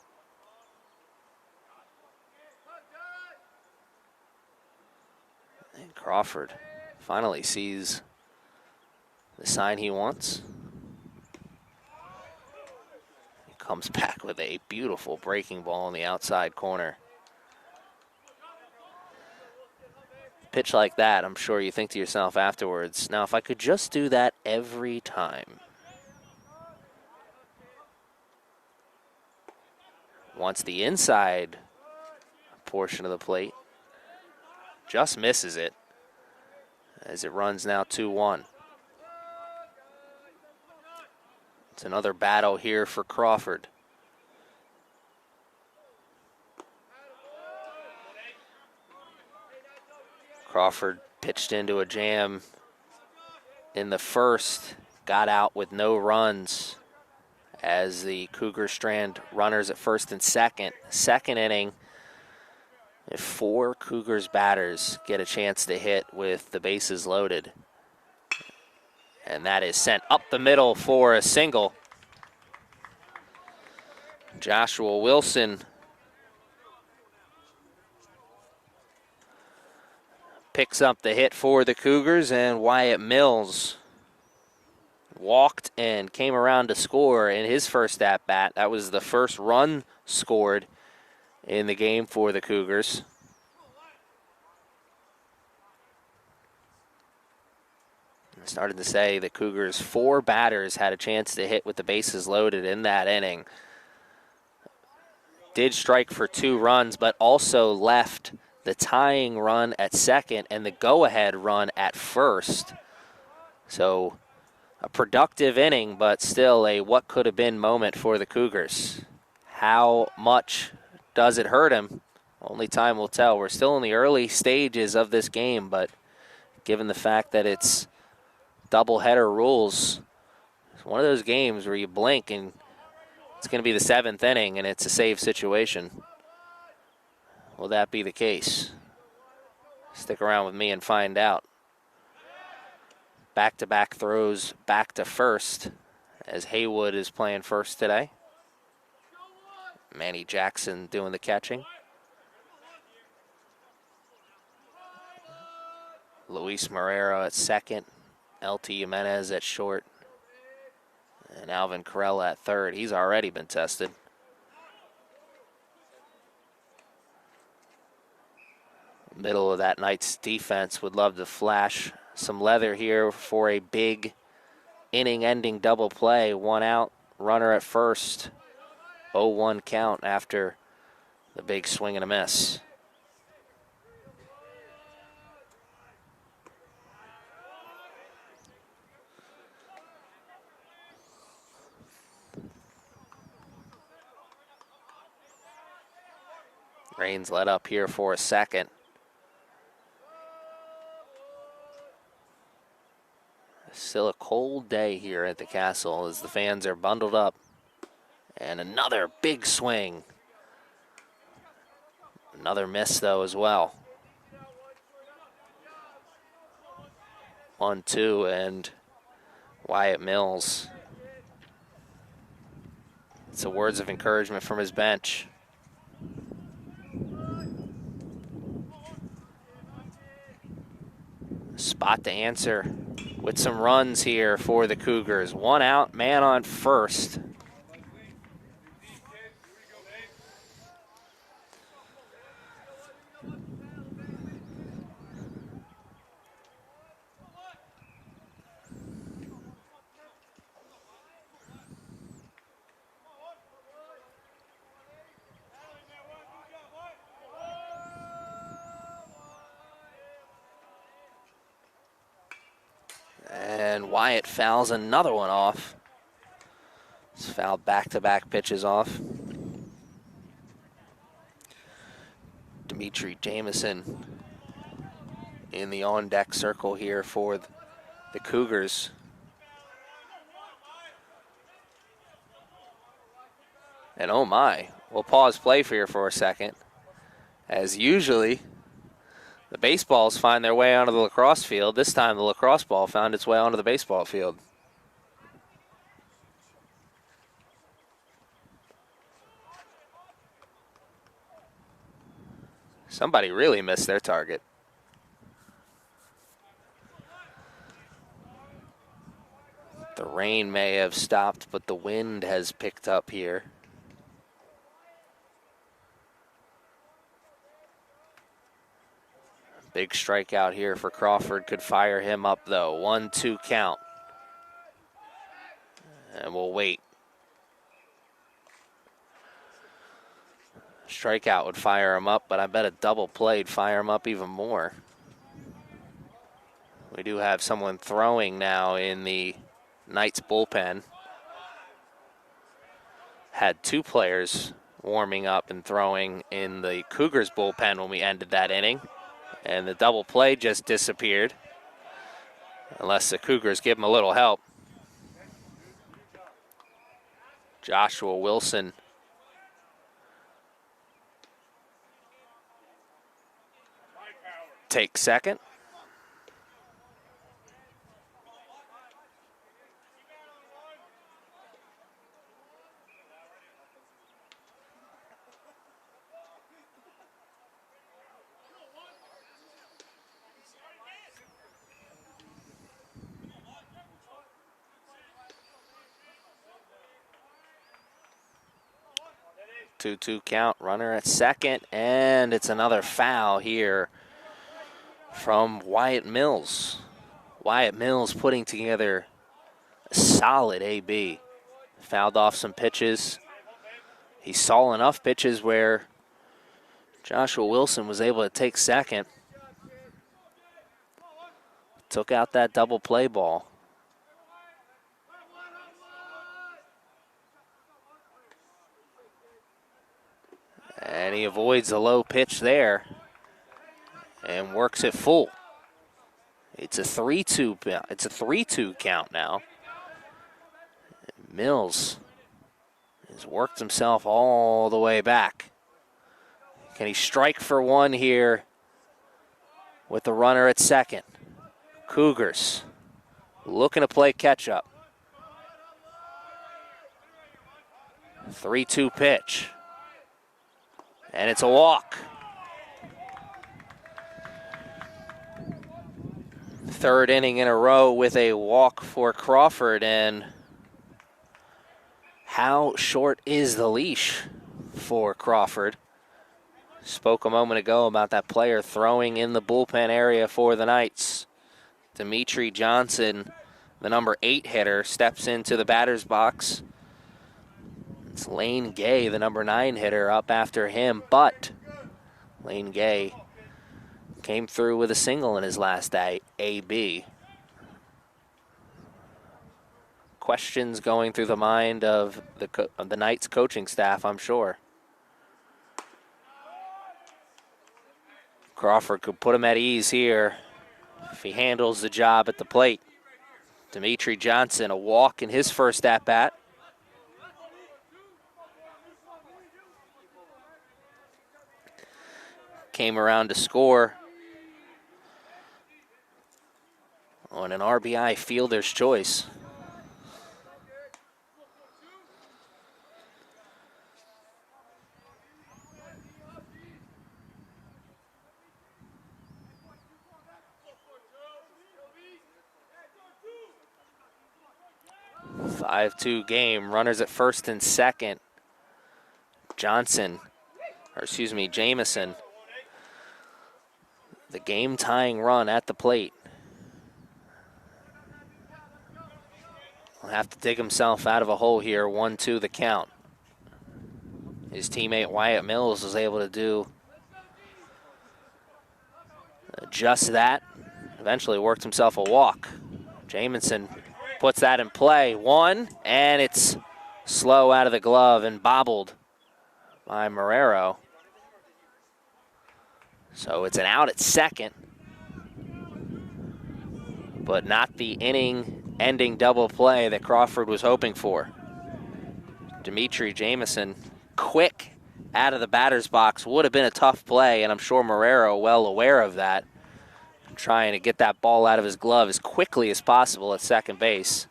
And Crawford finally sees the sign he wants. He comes back with a beautiful breaking ball in the outside corner. Pitch like that, I'm sure you think to yourself afterwards, now if I could just do that every time. Wants the inside portion of the plate. Just misses it as it runs now 2-1. It's another battle here for Crawford. Crawford pitched into a jam in the first, got out with no runs as the Cougars strand runners at first and second. Second inning, if 4 Cougars batters get a chance to hit with the bases loaded. And that is sent up the middle for a single. Joshua Wilson picks up the hit for the Cougars, and Wyatt Mills walked and came around to score in his first at-bat. That was the first run scored in the game for the Cougars. I started to say the Cougars' 4 batters had a chance to hit with the bases loaded in that inning. Did strike for 2 runs, but also left the tying run at second and the go-ahead run at first. So a productive inning, but still a what could have been moment for the Cougars. How much does it hurt him? Only time will tell. We're still in the early stages of this game, but given the fact that it's doubleheader rules, it's one of those games where you blink and it's going to be the 7th inning and it's a save situation. Will that be the case? Stick around with me and find out. Back-to-back throws back to first as Haywood is playing first today. Manny Jackson doing the catching. Luis Marrero at second. LT Jimenez at short. And Alvin Carrella at third. He's already been tested. Middle of that night's defense would love to flash some leather here for a big inning-ending double play. 1 out, runner at first. 0-1 count after The big swing and a miss. Rain's let up here for a second. Still a cold day here at the Castle as the fans are bundled up. And another big swing. Another miss, though, as well. 1-2, and Wyatt Mills. Some words of encouragement from his bench. Spot to answer with some runs here for the Cougars. One out, man on first. And Wyatt fouls another one off. He's fouled back-to-back pitches off. Dimitri Jamison in the on-deck circle here for the Cougars. And oh my, we'll pause play here for a second. As usually, the baseballs find their way onto the lacrosse field. This time the lacrosse ball found its way onto the baseball field. Somebody really missed their target. The rain may have stopped, but the wind has picked up here. Big strikeout here for Crawford. Could fire him up, though. 1-2 count. And we'll wait. Strikeout would fire him up, but I bet a double play'd fire him up even more. We do have someone throwing now in the Knights bullpen. Had two players warming up and throwing in the Cougars bullpen when we ended that inning. And the double play just disappeared. Unless the Cougars give him a little help. Joshua Wilson takes second. Two count, runner at second, and it's another foul here from Wyatt Mills. Wyatt Mills putting together a solid AB. Fouled off some pitches. He saw enough pitches where Joshua Wilson was able to take second. Took out that double play ball. And he avoids the low pitch there and works it full. It's a 3-2. It's a 3-2 count now. Mills has worked himself all the way back. Can he strike for one here with the runner at second? Cougars looking to play catch up. 3-2 pitch. And it's a walk. Third inning in a row with a walk for Crawford. And how short is the leash for Crawford? Spoke a moment ago about that player throwing in the bullpen area for the Knights. Dimitri Johnson, the number 8 hitter, steps into the batter's box. It's Lane Gay, the number 9 hitter, up after him, but Lane Gay came through with a single in his last AB. Questions going through the mind of the Knights coaching staff, I'm sure. Crawford could put him at ease here if he handles the job at the plate. Dimitri Johnson, a walk in his first at-bat. Came around to score on an RBI fielder's choice. A 5-2 game, runners at first and second. Jameson, the game-tying run at the plate. Will have to dig himself out of a hole here, 1-2 the count. His teammate Wyatt Mills was able to do just that. Eventually worked himself a walk. Jameson puts that in play. 1, and it's slow out of the glove and bobbled by Marrero. So it's an out at second, but not the inning-ending double play that Crawford was hoping for. Dimitri Jameson, quick out of the batter's box, would have been a tough play, and I'm sure Marrero well aware of that, trying to get that ball out of his glove as quickly as possible at second base.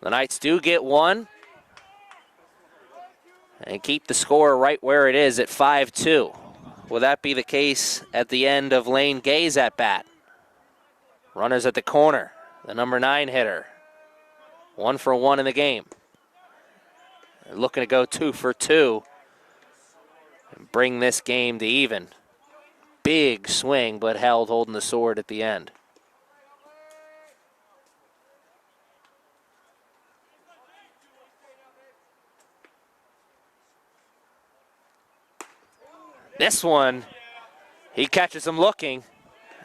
The Knights do get one and keep the score right where it is at 5-2. Will that be the case at the end of Lane Gay's at-bat? Runners at the corner, the number 9 hitter. 1 for 1 in the game. They're looking to go 2 for 2 and bring this game to even. Big swing, but held, holding the sword at the end. This one, he catches him looking,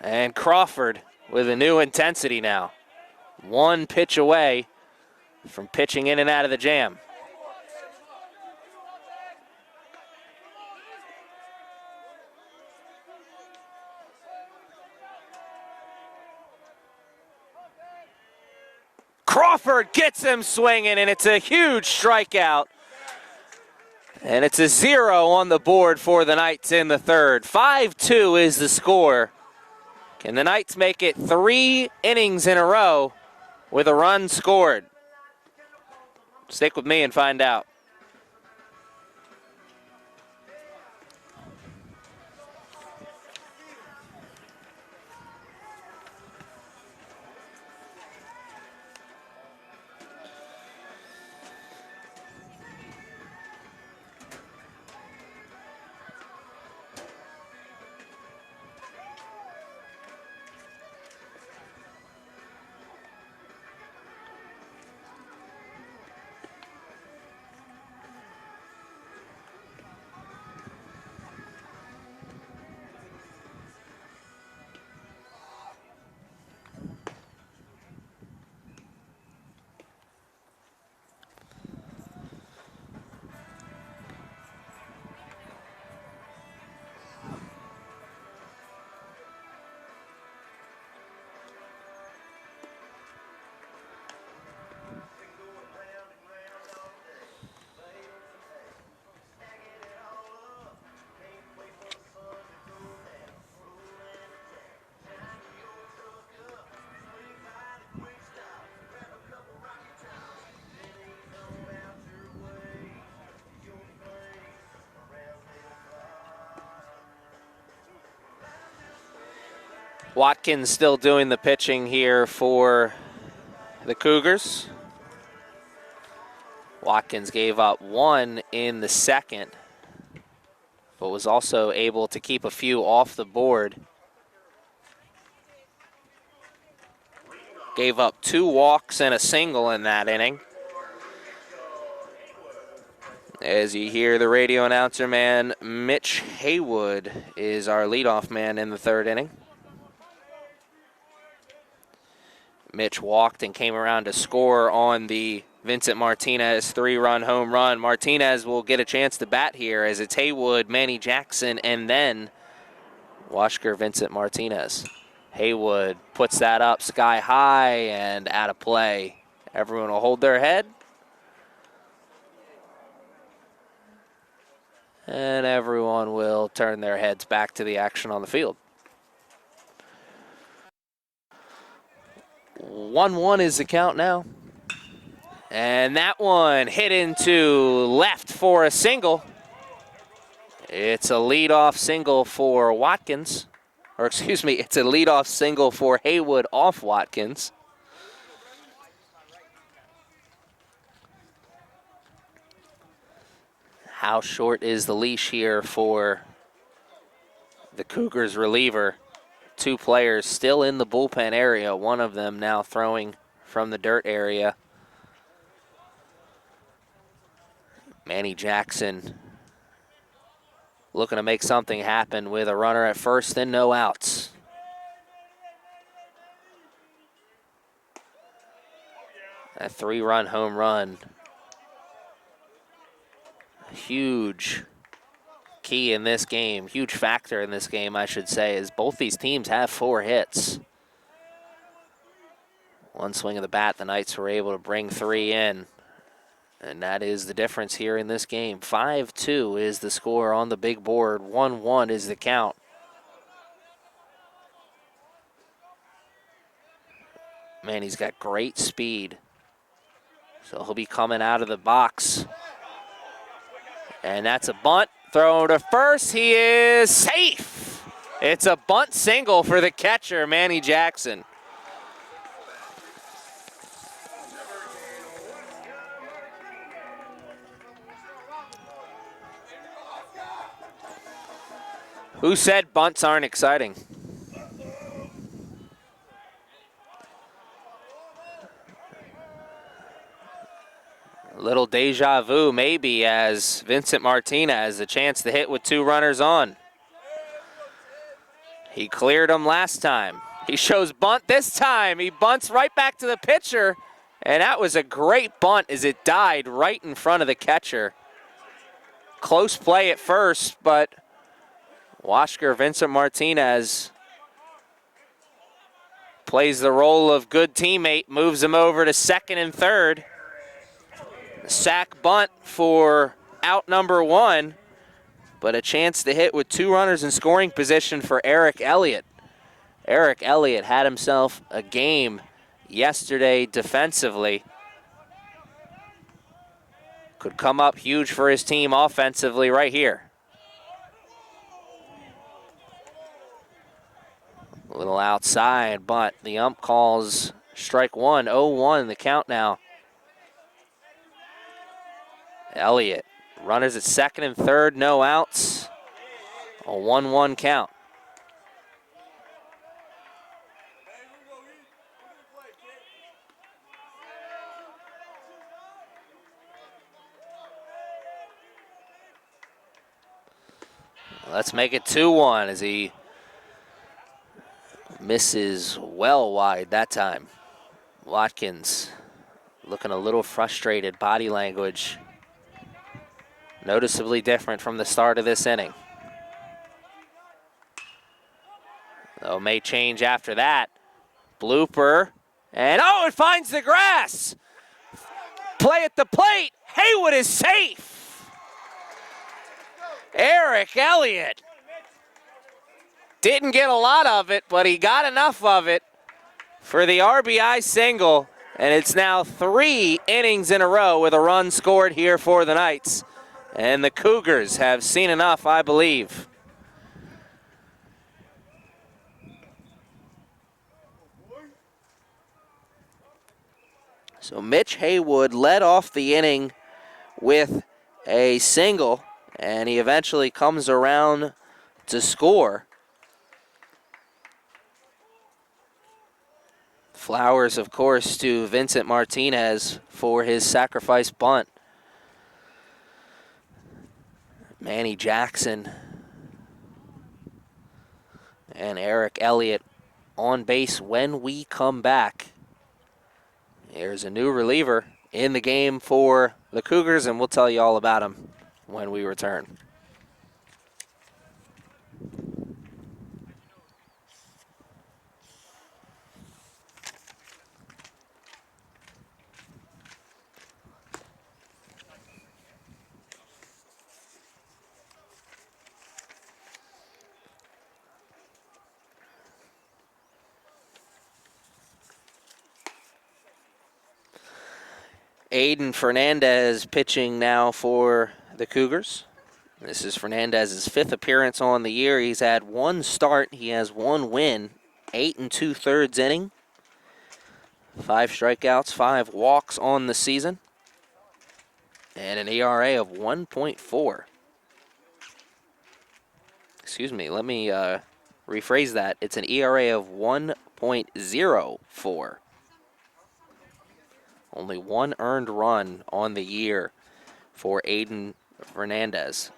and Crawford with a new intensity now. 1 pitch away from pitching in and out of the jam. Crawford gets him swinging, and it's a huge strikeout. And it's a 0 on the board for the Knights in the third. 5-2 is the score. Can the Knights make it 3 innings in a row with a run scored? Stick with me and find out. Watkins still doing the pitching here for the Cougars. Watkins gave up 1 in the second, but was also able to keep a few off the board. Gave up 2 walks and a single in that inning. As you hear the radio announcer man, Mitch Haywood is our leadoff man in the third inning. Mitch walked and came around to score on the Vincent Martinez 3-run home run. Martinez will get a chance to bat here as it's Haywood, Manny Jackson, and then Washker Vincent Martinez. Haywood puts that up sky high and out of play. Everyone will hold their head. And everyone will turn their heads back to the action on the field. 1-1 is the count now. And that one hit into left for a single. It's a leadoff single for Watkins. Or excuse me, it's a leadoff single for Haywood off Watkins. How short is the leash here for the Cougars reliever? Two players still in the bullpen area, one of them now throwing from the dirt area. Manny Jackson looking to make something happen with a runner at first and no outs. A 3-run home run. Huge key in this game, huge factor in this game, I should say, is both these teams have 4 hits. One swing of the bat, the Knights were able to bring 3 in. And that is the difference here in this game. 5-2 is the score on the big board. 1-1 is the count. Man, he's got great speed. So he'll be coming out of the box. And that's a bunt. Throw to first. He is safe. It's a bunt single for the catcher, Manny Jackson. Who said bunts aren't exciting? A little deja vu maybe as Vincent Martinez has a chance to hit with 2 runners on. He cleared them last time. He shows bunt this time. He bunts right back to the pitcher. And that was a great bunt as it died right in front of the catcher. Close play at first, but Washker Vincent Martinez plays the role of good teammate, moves him over to second and third. Sack bunt for out number 1, but a chance to hit with 2 runners in scoring position for Eric Elliott. Eric Elliott had himself a game yesterday defensively. Could come up huge for his team offensively right here. A little outside, but the ump calls strike 1, 0-1 the count now. Elliott, runners at second and third, no outs. A 1-1 count. Let's make it 2-1 as he misses well wide that time. Watkins looking a little frustrated, body language noticeably different from the start of this inning. Though may change after that. Blooper, and oh, it finds the grass! Play at the plate, Haywood is safe! Eric Elliott didn't get a lot of it, but he got enough of it for the RBI single, and it's now 3 innings in a row with a run scored here for the Knights. And the Cougars have seen enough, I believe. So Mitch Haywood led off the inning with a single, and he eventually comes around to score. Flowers, of course, to Vincent Martinez for his sacrifice bunt. Manny Jackson and Eric Elliott on base when we come back. Here's a new reliever in the game for the Cougars, and we'll tell you all about him when we return. Aiden Fernandez pitching now for the Cougars. This is Fernandez's 5th appearance on the year. He's had 1 start. He has 1 win, 8 2/3 inning, 5 strikeouts, 5 walks on the season, and an ERA of 1.4. Excuse me, let me rephrase that. It's an ERA of 1.04. Only 1 earned run on the year for Aiden Fernandez.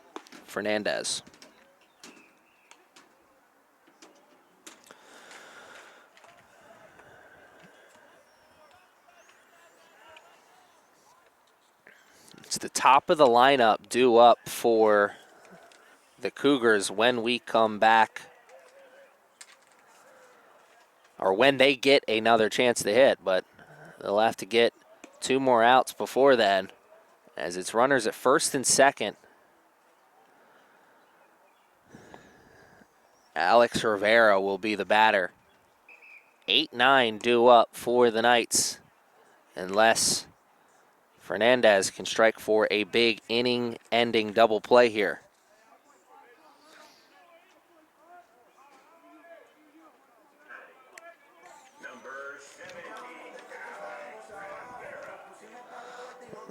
It's the top of the lineup due up for the Cougars when we come back, or when they get another chance to hit, but they'll have to get 2 more outs before then, as it's runners at first and second. Alex Rivera will be the batter. 8-9 due up for the Knights, unless Fernandez can strike for a big inning-ending double play here.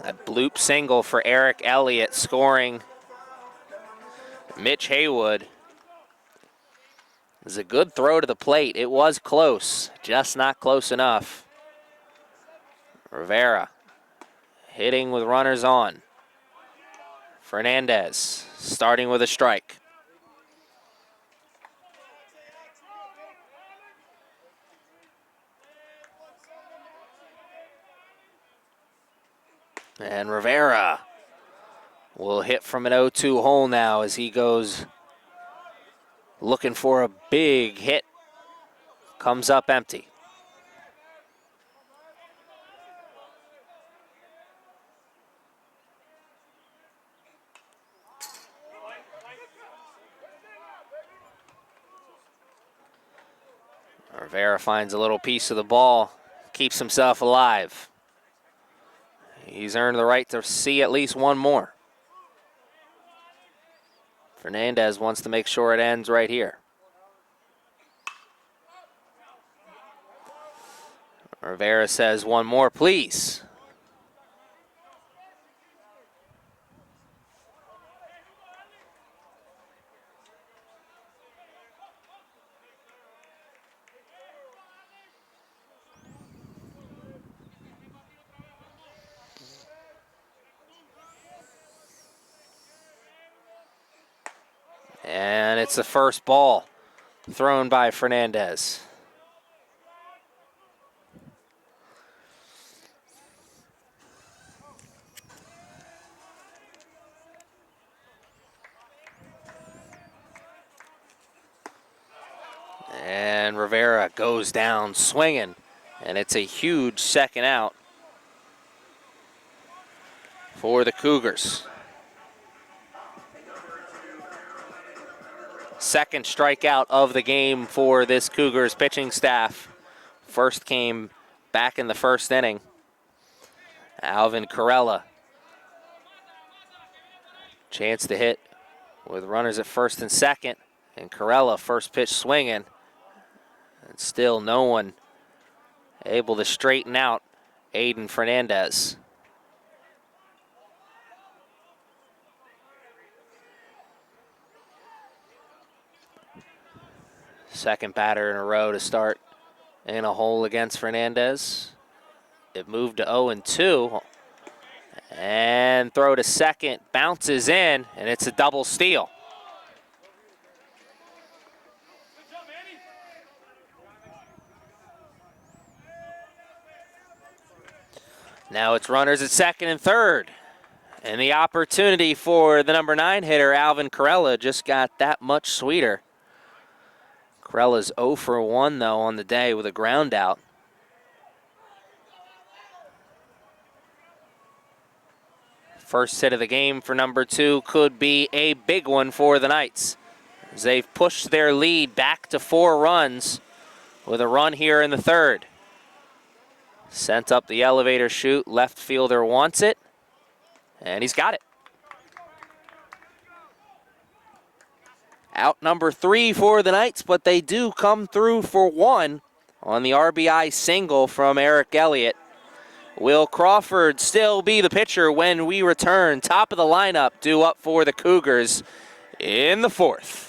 That bloop single for Eric Elliott scoring Mitch Haywood. It was a good throw to the plate. It was close, just not close enough. Rivera hitting with runners on. Fernandez starting with a strike. And Rivera will hit from an 0-2 hole now as he goes looking for a big hit. Comes up empty. Rivera finds a little piece of the ball, keeps himself alive. He's earned the right to see at least 1 more. Fernandez wants to make sure it ends right here. Rivera says 1 more, please. And it's the first ball thrown by Fernandez. And Rivera goes down swinging, and it's a huge second out for the Cougars. Second strikeout of the game for this Cougars pitching staff. First came back in the first inning. Alvin Corella. Chance to hit with runners at first and second. And Corella, first pitch swinging. And still no one able to straighten out Aiden Fernandez. Second batter in a row to start in a hole against Fernandez. It moved to 0-2 And throw to second, bounces in, and it's a double steal. Now it's runners at second and third. And the opportunity for the number 9 hitter, Alvin Corella, just got that much sweeter. Corella's 0 for 1, though, on the day with a ground out. First hit of the game for number 2 could be a big one for the Knights, as they've pushed their lead back to 4 runs with a run here in the third. Sent up the elevator chute, left fielder wants it, and he's got it. Out number 3 for the Knights, but they do come through for 1 on the RBI single from Eric Elliott. Will Crawford still be the pitcher when we return? Top of the lineup due up for the Cougars in the 4th.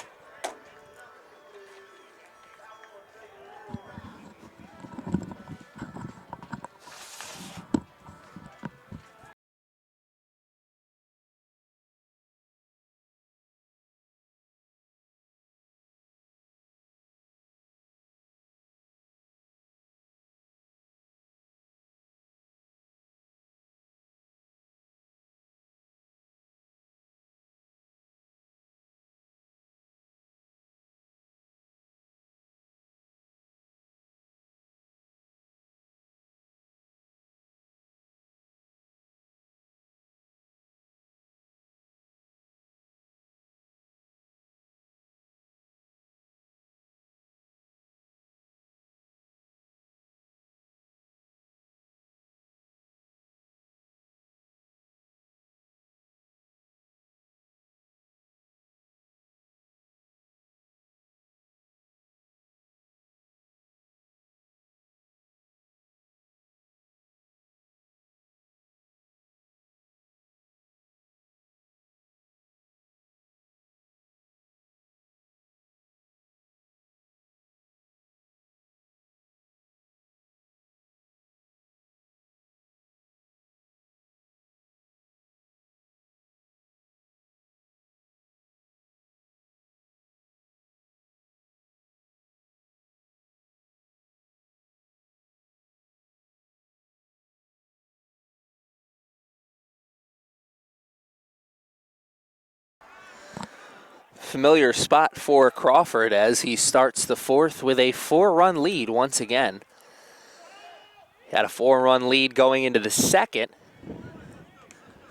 Familiar spot for Crawford as he starts the 4th with a 4-run lead once again. He had a 4-run lead going into the 2nd.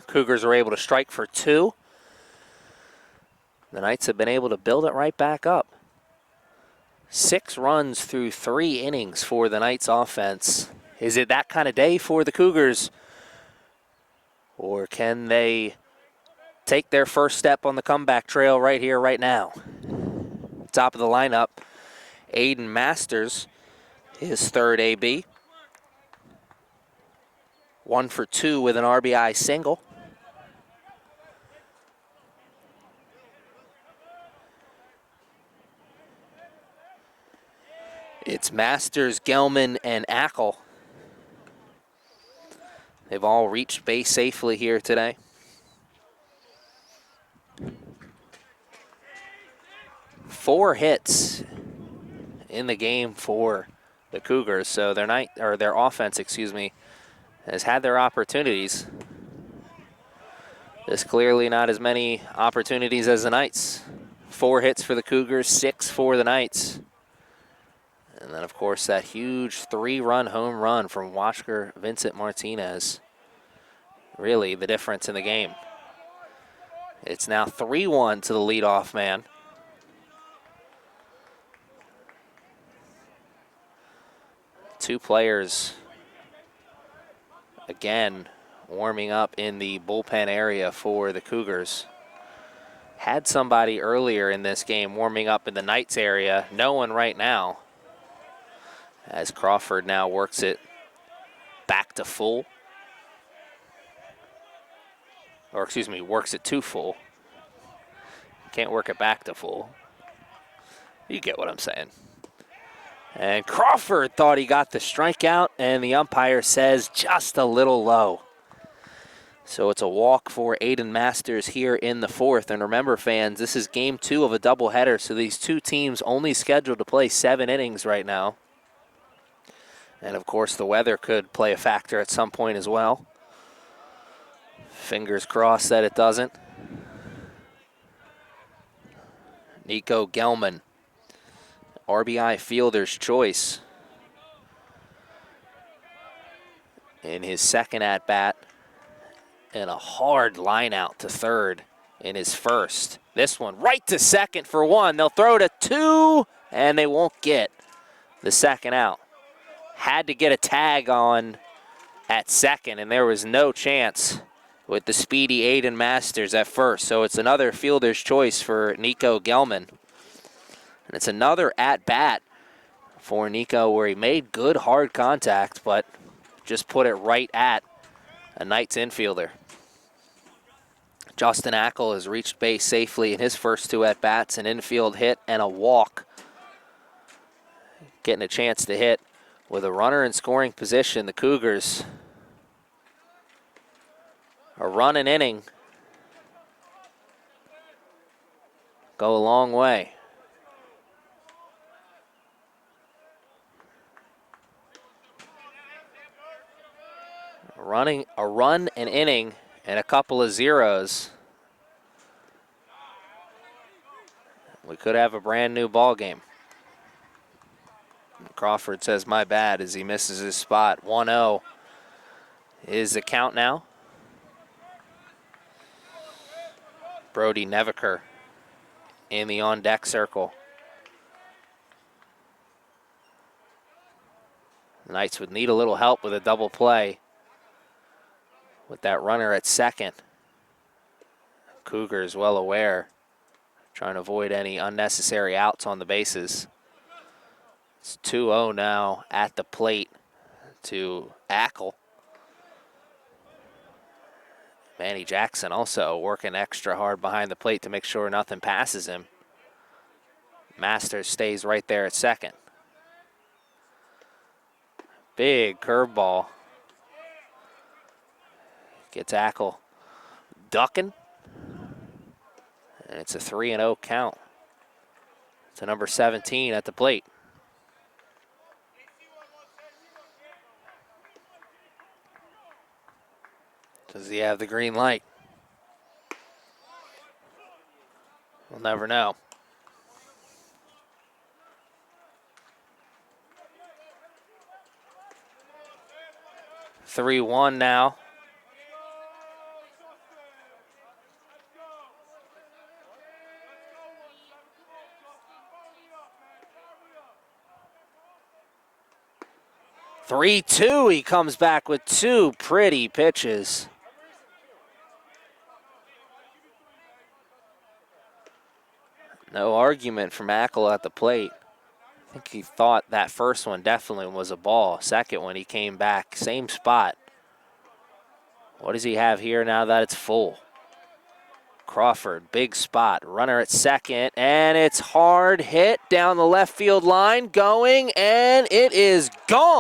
Cougars were able to strike for 2. The Knights have been able to build it right back up. 6 runs through 3 innings for the Knights offense. Is it that kind of day for the Cougars? Or can they take their first step on the comeback trail right here, right now? Top of the lineup, Aiden Masters, his 3rd AB. 1 for 2 with an RBI single. It's Masters, Gelman, and Ackle. They've all reached base safely here today. Four hits in the game for the Cougars, so their offense, has had their opportunities. There's clearly not as many opportunities as the Knights. 4 hits for the Cougars, 6 for the Knights. And then, of course, that huge 3-run home run from Washker Vincent Martinez. Really the difference in the game. It's now 3-1 to the leadoff man. Two players, again, warming up in the bullpen area for the Cougars. Had somebody earlier in this game warming up in the Knights area. No one right now, as Crawford now works it back to full. Or works it to full. Can't work it back to full. You get what I'm saying. And Crawford thought he got the strikeout, and the umpire says just a little low. So it's a walk for Aiden Masters here in the fourth. And remember, fans, this is game 2 of a doubleheader, so these two teams only scheduled to play 7 innings right now. And, of course, the weather could play a factor at some point as well. Fingers crossed that it doesn't. Nico Gelman, RBI fielder's choice in his second at-bat. And a hard line out to third in his first. This one right to second for 1. They'll throw to 2, and they won't get the second out. Had to get a tag on at second, and there was no chance with the speedy Aiden Masters at first. So it's another fielder's choice for Nico Gelman. And it's another at-bat for Nico where he made good hard contact, but just put it right at a Knights infielder. Justin Ackle has reached base safely in his first 2 at-bats, an infield hit and a walk. Getting a chance to hit with a runner in scoring position. The Cougars a run an inning go a long way. A run an inning and a couple of zeros. We could have a brand new ball game. Crawford says my bad as he misses his spot. 1-0 is the count now. Brody Neviker in the on-deck circle. The Knights would need a little help with a double play with that runner at second. Cougars well aware, trying to avoid any unnecessary outs on the bases. It's 2-0 now at the plate to Ackle. Manny Jackson also working extra hard behind the plate to make sure nothing passes him. Masters stays right there at second. Big curveball. Gets Ackle ducking. And it's a 3-0 count to number 17 at the plate. Does he have the green light? We'll never know. Three-1 now. Three-two. He comes back with 2 pretty pitches. No argument from Ackle at the plate. I think he thought that first one definitely was a ball. Second one, he came back, same spot. What does he have here now that it's full? Crawford, big spot, runner at second, and it's hard hit down the left field line, going, and it is gone.